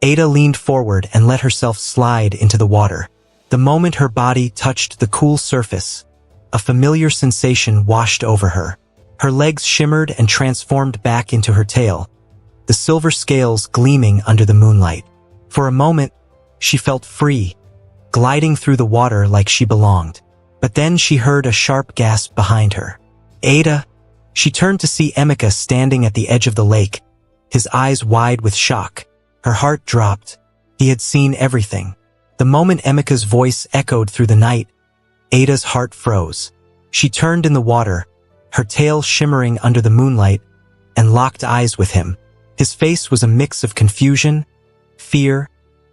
Ada leaned forward and let herself slide into the water. The moment her body touched the cool surface, a familiar sensation washed over her. Her legs shimmered and transformed back into her tail, the silver scales gleaming under the moonlight. For a moment, she felt free, gliding through the water like she belonged. But then she heard a sharp gasp behind her. Ada! She turned to see Emika standing at the edge of the lake, his eyes wide with shock. Her heart dropped. He had seen everything. The moment Emika's voice echoed through the night, Ada's heart froze. She turned in the water, her tail shimmering under the moonlight, and locked eyes with him. His face was a mix of confusion, fear,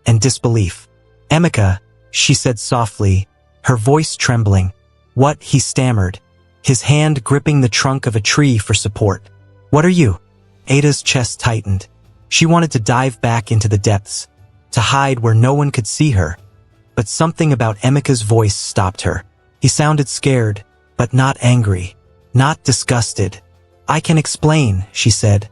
and disbelief. Emika, she said softly, her voice trembling. What? He stammered, his hand gripping the trunk of a tree for support. What are you? Ada's chest tightened. She wanted to dive back into the depths, to hide where no one could see her. But something about Emika's voice stopped her. He sounded scared, but not angry, not disgusted. I can explain, she said,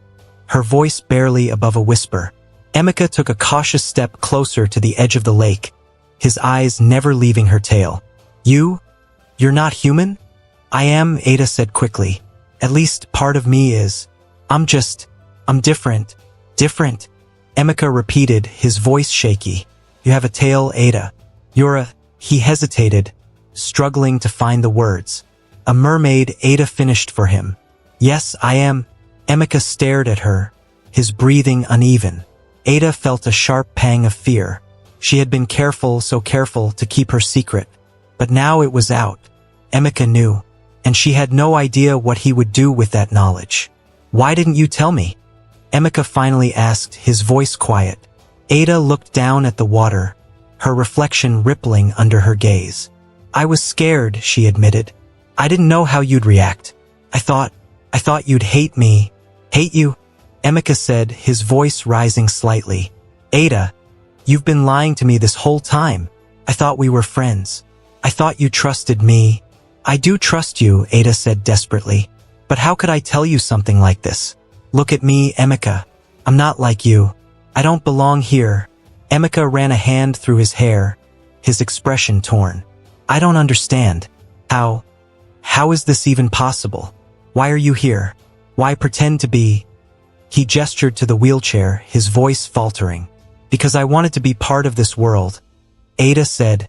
her voice barely above a whisper. Emika took a cautious step closer to the edge of the lake, his eyes never leaving her tail. You're not human? I am, Ada said quickly. At least part of me is. I'm different. Different? Emika repeated, his voice shaky. You have a tail, Ada. He hesitated, struggling to find the words. A mermaid, Ada finished for him. Yes, I am. Emika stared at her, his breathing uneven. Ada felt a sharp pang of fear. She had been careful, so careful to keep her secret. But now it was out. Emika knew, and she had no idea what he would do with that knowledge. Why didn't you tell me? Emika finally asked, his voice quiet. Ada looked down at the water, her reflection rippling under her gaze. I was scared, she admitted. I didn't know how you'd react. I thought you'd hate me. Hate you? Emeka said, his voice rising slightly. Ada, you've been lying to me this whole time. I thought we were friends. I thought you trusted me. I do trust you, Ada said desperately. But how could I tell you something like this? Look at me, Emeka. I'm not like you. I don't belong here. Emeka ran a hand through his hair, his expression torn. I don't understand. How is this even possible? Why are you here? Why pretend to be? He gestured to the wheelchair, his voice faltering. Because I wanted to be part of this world, Ada said,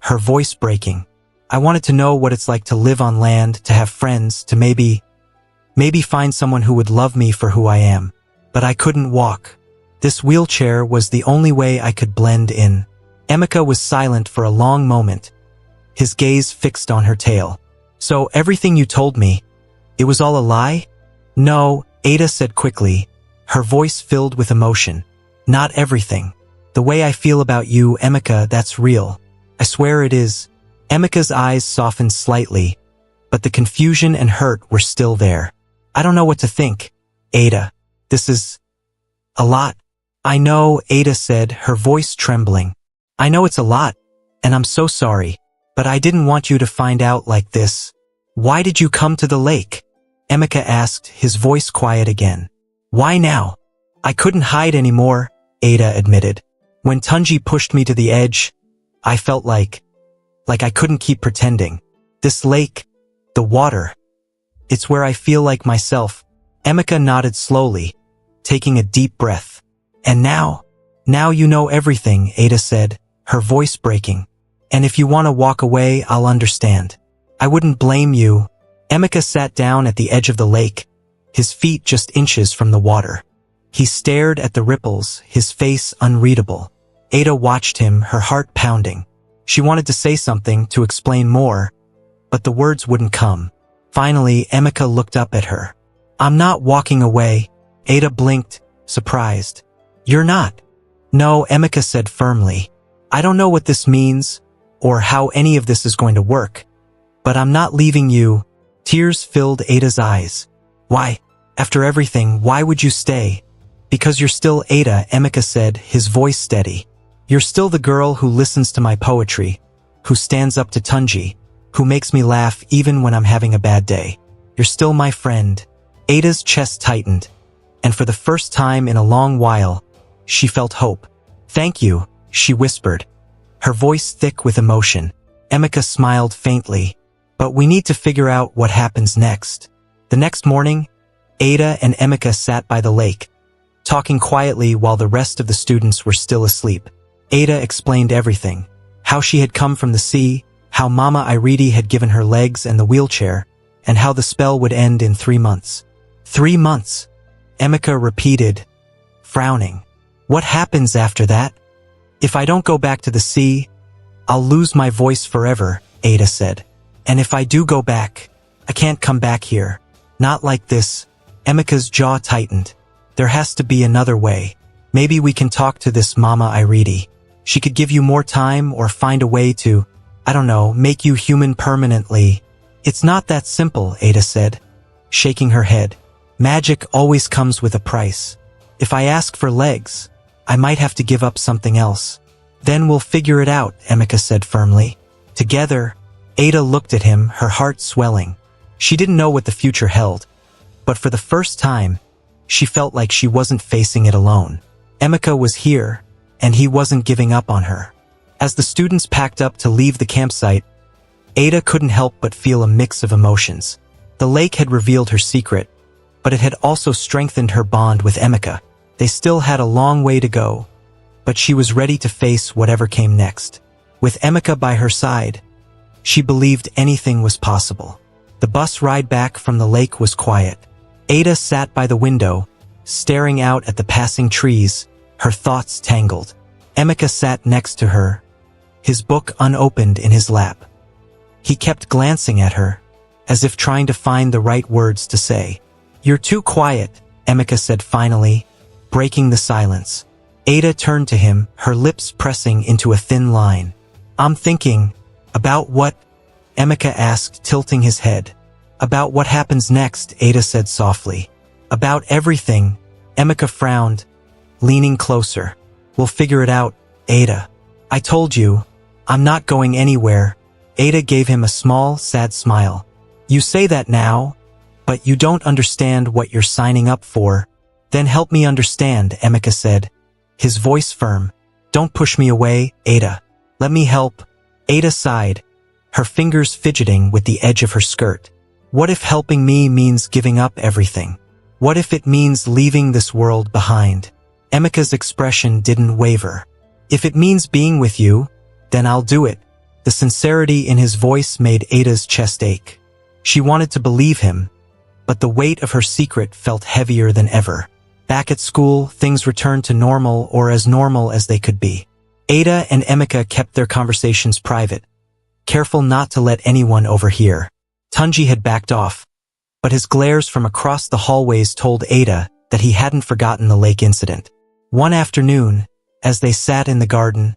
her voice breaking. I wanted to know what it's like to live on land, to have friends, to maybe find someone who would love me for who I am. But I couldn't walk. This wheelchair was the only way I could blend in. Emeka was silent for a long moment, his gaze fixed on her tail. So everything you told me, it was all a lie? No, Ada said quickly, her voice filled with emotion. Not everything. The way I feel about you, Emeka, that's real. I swear it is. Emeka's eyes softened slightly, but the confusion and hurt were still there. I don't know what to think. Ada, this is a lot. I know, Ada said, her voice trembling. I know it's a lot, and I'm so sorry, but I didn't want you to find out like this. Why did you come to the lake? Emeka asked, his voice quiet again. Why now? I couldn't hide anymore, Ada admitted. When Tunji pushed me to the edge, I felt like I couldn't keep pretending. This lake, the water, it's where I feel like myself. Emeka nodded slowly, taking a deep breath. And now you know everything, Ada said, her voice breaking. And if you want to walk away, I'll understand. I wouldn't blame you. Emeka sat down at the edge of the lake, his feet just inches from the water. He stared at the ripples, his face unreadable. Ada watched him, her heart pounding. She wanted to say something, to explain more, but the words wouldn't come. Finally, Emeka looked up at her. I'm not walking away. Ada blinked, surprised. You're not? No, Emeka said firmly. I don't know what this means, or how any of this is going to work, but I'm not leaving you. Tears filled Ada's eyes. Why? After everything, why would you stay? Because you're still Ada, Emeka said, his voice steady. You're still the girl who listens to my poetry, who stands up to Tunji, who makes me laugh even when I'm having a bad day. You're still my friend. Ada's chest tightened, and for the first time in a long while, she felt hope. Thank you, she whispered, her voice thick with emotion. Emeka smiled faintly. But we need to figure out what happens next. The next morning, Ada and Emeka sat by the lake, talking quietly while the rest of the students were still asleep. Ada explained everything. How she had come from the sea, how Mama Iridi had given her legs and the wheelchair, and how the spell would end in 3 months. 3 months, Emeka repeated, frowning. What happens after that? If I don't go back to the sea, I'll lose my voice forever, Ada said. And if I do go back, I can't come back here. Not like this. Emeka's jaw tightened. There has to be another way. Maybe we can talk to this Mama Iridi. She could give you more time or find a way to, I don't know, make you human permanently. It's not that simple, Ada said, shaking her head. Magic always comes with a price. If I ask for legs, I might have to give up something else. Then we'll figure it out, Emeka said firmly. Together, Ada looked at him, her heart swelling. She didn't know what the future held, but for the first time, she felt like she wasn't facing it alone. Emeka was here, and he wasn't giving up on her. As the students packed up to leave the campsite, Ada couldn't help but feel a mix of emotions. The lake had revealed her secret, but it had also strengthened her bond with Emeka. They still had a long way to go, but she was ready to face whatever came next. With Emeka by her side, she believed anything was possible. The bus ride back from the lake was quiet. Ada sat by the window, staring out at the passing trees, her thoughts tangled. Emeka sat next to her, his book unopened in his lap. He kept glancing at her, as if trying to find the right words to say. You're too quiet, Emeka said finally, breaking the silence. Ada turned to him, her lips pressing into a thin line. I'm thinking, about what? Emeka asked, tilting his head. About what happens next, Ada said softly. About everything, Emeka frowned, leaning closer. We'll figure it out, Ada. I told you, I'm not going anywhere. Ada gave him a small, sad smile. You say that now, but you don't understand what you're signing up for. Then help me understand, Emeka said, his voice firm. Don't push me away, Ada. Let me help. Ada sighed, her fingers fidgeting with the edge of her skirt. What if helping me means giving up everything? What if it means leaving this world behind? Emeka's expression didn't waver. If it means being with you, then I'll do it. The sincerity in his voice made Ada's chest ache. She wanted to believe him, but the weight of her secret felt heavier than ever. Back at school, things returned to normal, or as normal as they could be. Ada and Emeka kept their conversations private, careful not to let anyone overhear. Tunji had backed off, but his glares from across the hallways told Ada that he hadn't forgotten the lake incident. One afternoon, as they sat in the garden,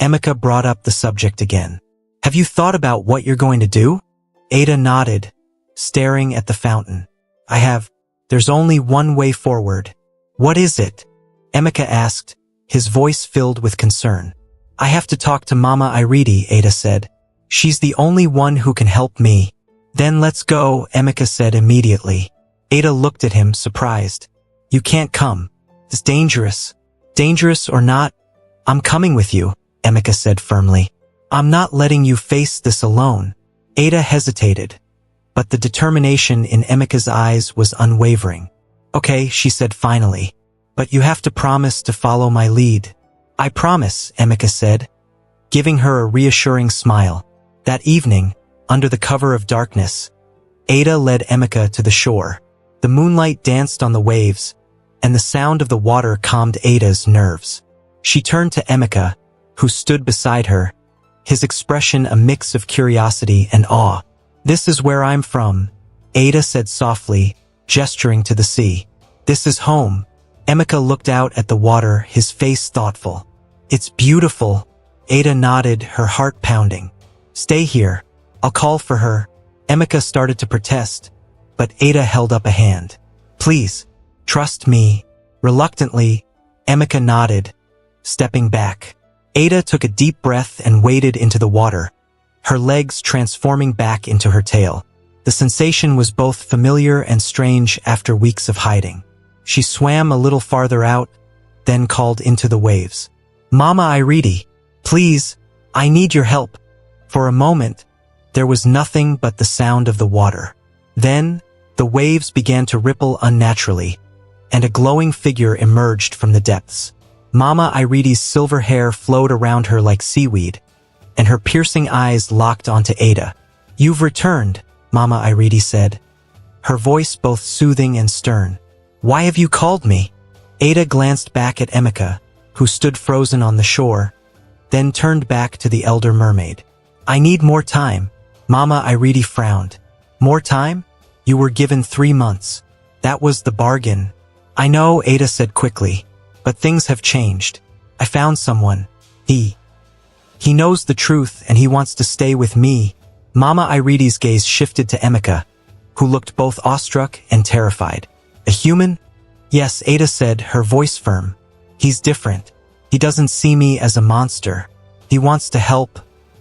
Emeka brought up the subject again. Have you thought about what you're going to do? Ada nodded, staring at the fountain. I have. There's only one way forward. What is it? Emeka asked, his voice filled with concern. I have to talk to Mama Iridi, Ada said. She's the only one who can help me. Then let's go, Emeka said immediately. Ada looked at him, surprised. You can't come. It's dangerous. Dangerous or not, I'm coming with you, Emeka said firmly. I'm not letting you face this alone. Ada hesitated, but the determination in Emeka's eyes was unwavering. Okay, she said finally, but you have to promise to follow my lead. I promise, Emeka said, giving her a reassuring smile. That evening, under the cover of darkness, Ada led Emeka to the shore. The moonlight danced on the waves, and the sound of the water calmed Ada's nerves. She turned to Emeka, who stood beside her, his expression a mix of curiosity and awe. This is where I'm from, Ada said softly, gesturing to the sea. This is home. Emeka looked out at the water, his face thoughtful. It's beautiful. Ada nodded, her heart pounding. Stay here. I'll call for her. Emeka started to protest, but Ada held up a hand. Please, trust me. Reluctantly, Emeka nodded, stepping back. Ada took a deep breath and waded into the water, her legs transforming back into her tail. The sensation was both familiar and strange after weeks of hiding. She swam a little farther out, then called into the waves. Mama Iridi, please, I need your help. For a moment, there was nothing but the sound of the water. Then, the waves began to ripple unnaturally, and a glowing figure emerged from the depths. Mama Iridi's silver hair flowed around her like seaweed, and her piercing eyes locked onto Ada. You've returned, Mama Iridi said, her voice both soothing and stern. Why have you called me? Ada glanced back at Emeka, who stood frozen on the shore, then turned back to the elder mermaid. I need more time. Mama Iridi frowned. More time? You were given 3 months. That was the bargain. I know, Ada said quickly, but things have changed. I found someone. He knows the truth and he wants to stay with me. Mama Iridi's gaze shifted to Emeka, who looked both awestruck and terrified. A human? Yes, Ada said, her voice firm. He's different. He doesn't see me as a monster. He wants to help.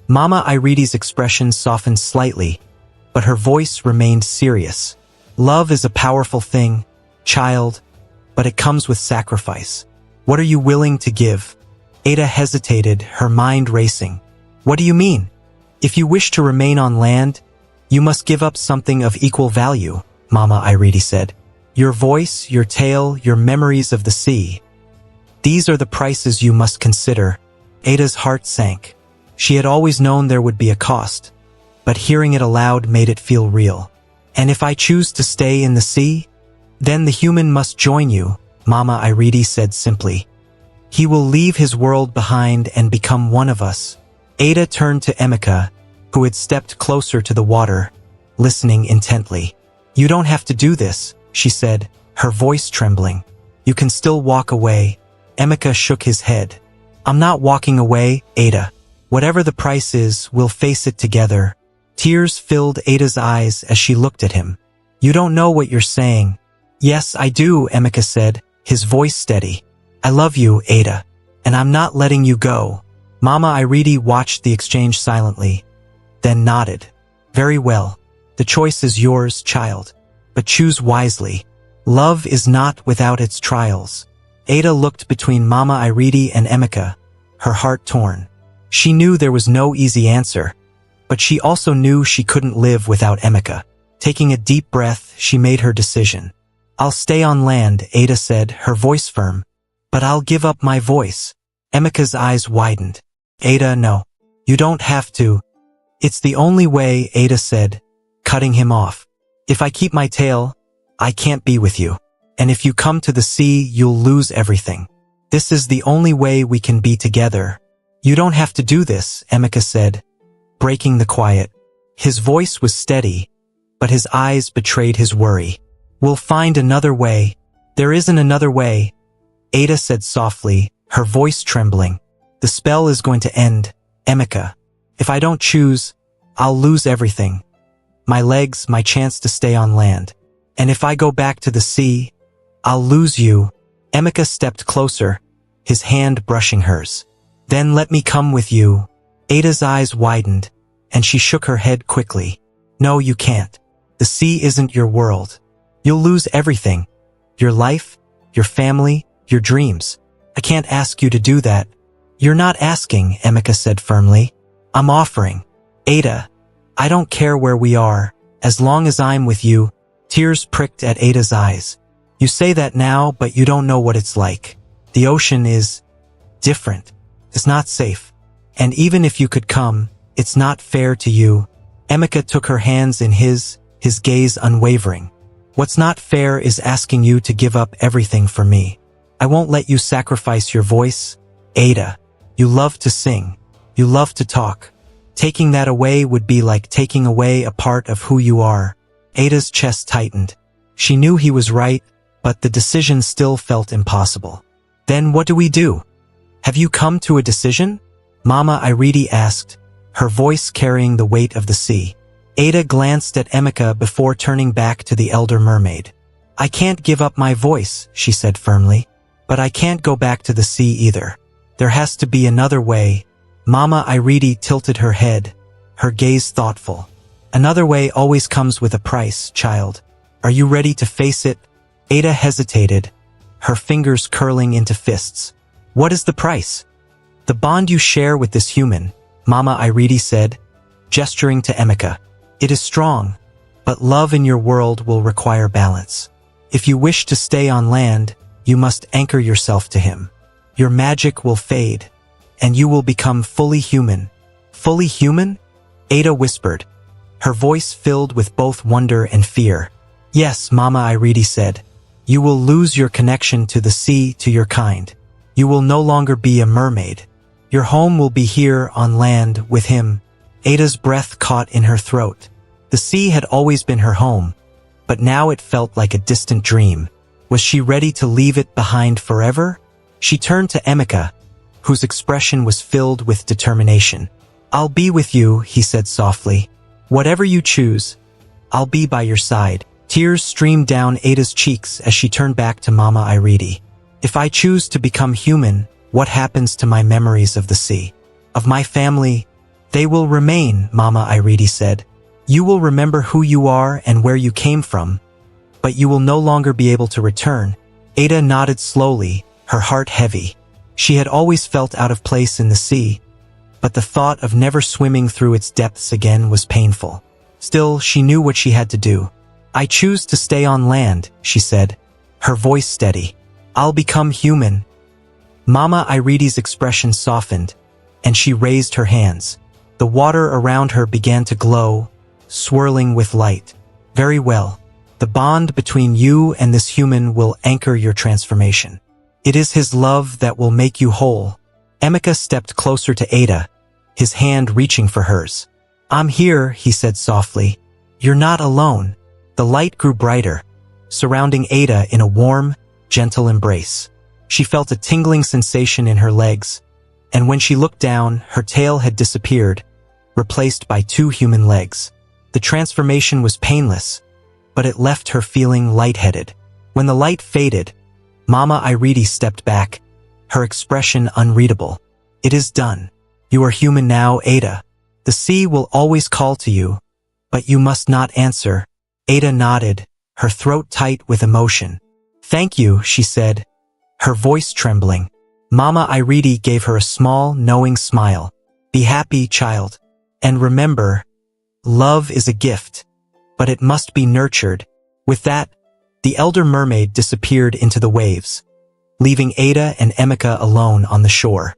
Mama Iridi's expression softened slightly, but her voice remained serious. Love is a powerful thing, child, but it comes with sacrifice. What are you willing to give? Ada hesitated, her mind racing. What do you mean? If you wish to remain on land, you must give up something of equal value, Mama Iridi said. Your voice, your tale, your memories of the sea. These are the prices you must consider. Ada's heart sank. She had always known there would be a cost, but hearing it aloud made it feel real. And if I choose to stay in the sea, then the human must join you, Mama Iridi said simply. He will leave his world behind and become one of us. Ada turned to Emeka, who had stepped closer to the water, listening intently. You don't have to do this, she said, her voice trembling. You can still walk away. Emeka shook his head. I'm not walking away, Ada. Whatever the price is, we'll face it together. Tears filled Ada's eyes as she looked at him. You don't know what you're saying. Yes, I do, Emeka said, his voice steady. I love you, Ada, and I'm not letting you go. Mama Iridi watched the exchange silently, then nodded. Very well. The choice is yours, child. But choose wisely. Love is not without its trials. Ada looked between Mama Iridi and Emeka, her heart torn. She knew there was no easy answer, but she also knew she couldn't live without Emeka. Taking a deep breath, she made her decision. I'll stay on land, Ada said, her voice firm. But I'll give up my voice. Emeka's eyes widened. Ada, no. You don't have to. It's the only way, Ada said, cutting him off. If I keep my tail, I can't be with you. And if you come to the sea, you'll lose everything. This is the only way we can be together. You don't have to do this, Emeka said, breaking the quiet. His voice was steady, but his eyes betrayed his worry. We'll find another way. There isn't another way, Ada said softly, her voice trembling. The spell is going to end, Emeka. If I don't choose, I'll lose everything. My legs, my chance to stay on land. And if I go back to the sea, I'll lose you. Emeka stepped closer, his hand brushing hers. Then let me come with you. Ada's eyes widened, and she shook her head quickly. No, you can't. The sea isn't your world. You'll lose everything. Your life, your family, your dreams. I can't ask you to do that. You're not asking, Emeka said firmly. I'm offering. Ada, I don't care where we are, as long as I'm with you. Tears pricked at Ada's eyes. You say that now, but you don't know what it's like. The ocean is different. It's not safe. And even if you could come, it's not fair to you. Emeka took her hands in his gaze unwavering. What's not fair is asking you to give up everything for me. I won't let you sacrifice your voice. Ada, you love to sing. You love to talk. Taking that away would be like taking away a part of who you are. Ada's chest tightened. She knew he was right, but the decision still felt impossible. Then what do we do? Have you come to a decision? Mama Iridi asked, her voice carrying the weight of the sea. Ada glanced at Emeka before turning back to the elder mermaid. I can't give up my voice, she said firmly. But I can't go back to the sea either. There has to be another way. Mama Iridi tilted her head, her gaze thoughtful. Another way always comes with a price, child. Are you ready to face it? Ada hesitated, her fingers curling into fists. What is the price? The bond you share with this human, Mama Iridi said, gesturing to Emeka. It is strong, but love in your world will require balance. If you wish to stay on land, you must anchor yourself to him. Your magic will fade, and you will become fully human. Fully human? Ada whispered, her voice filled with both wonder and fear. Yes, Mama Iridi said. You will lose your connection to the sea, to your kind. You will no longer be a mermaid. Your home will be here on land with him. Ada's breath caught in her throat. The sea had always been her home, but now it felt like a distant dream. Was she ready to leave it behind forever? She turned to Emeka, whose expression was filled with determination. I'll be with you, he said softly. Whatever you choose, I'll be by your side. Tears streamed down Ada's cheeks as she turned back to Mama Iridi. If I choose to become human, what happens to my memories of the sea? Of my family? They will remain, Mama Iridi said. You will remember who you are and where you came from, but you will no longer be able to return. Ada nodded slowly, her heart heavy. She had always felt out of place in the sea, but the thought of never swimming through its depths again was painful. Still, she knew what she had to do. I choose to stay on land, she said, her voice steady. I'll become human. Mama Iridi's expression softened, and she raised her hands. The water around her began to glow, swirling with light. Very well. The bond between you and this human will anchor your transformation. It is his love that will make you whole. Emeka stepped closer to Ada, his hand reaching for hers. I'm here, he said softly. You're not alone. The light grew brighter, surrounding Ada in a warm, gentle embrace. She felt a tingling sensation in her legs, and when she looked down, her tail had disappeared, replaced by 2 human legs. The transformation was painless, but it left her feeling lightheaded. When the light faded, Mama Iridi stepped back, her expression unreadable. "It is done. You are human now, Ada. The sea will always call to you, but you must not answer." Ada nodded, her throat tight with emotion. "Thank you," she said, her voice trembling. Mama Iridi gave her a small, knowing smile. "Be happy, child. And remember, love is a gift, but it must be nurtured." With that, the elder mermaid disappeared into the waves, leaving Ada and Emeka alone on the shore.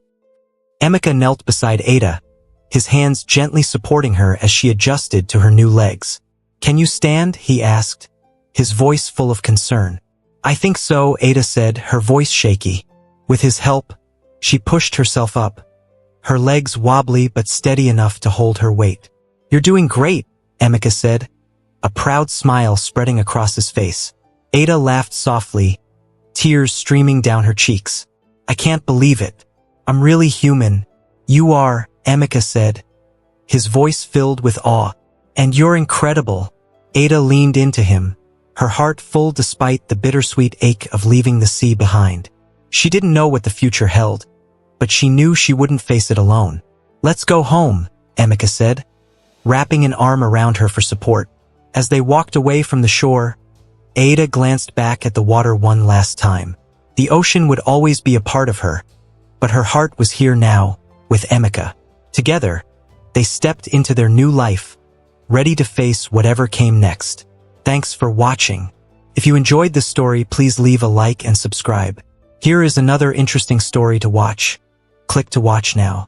Emeka knelt beside Ada, his hands gently supporting her as she adjusted to her new legs. "Can you stand?" he asked, his voice full of concern. "I think so," Ada said, her voice shaky. With his help, she pushed herself up, her legs wobbly but steady enough to hold her weight. "You're doing great," Emeka said, a proud smile spreading across his face. Ada laughed softly, tears streaming down her cheeks. "I can't believe it. I'm really human." "You are," Emeka said, his voice filled with awe. "And you're incredible." Ada leaned into him, her heart full despite the bittersweet ache of leaving the sea behind. She didn't know what the future held, but she knew she wouldn't face it alone. "Let's go home," Emeka said, wrapping an arm around her for support. As they walked away from the shore, Ada glanced back at the water one last time. The ocean would always be a part of her, but her heart was here now, with Emeka. Together, they stepped into their new life, ready to face whatever came next. Thanks for watching. If you enjoyed this story, please leave a like and subscribe. Here is another interesting story to watch. Click to watch now.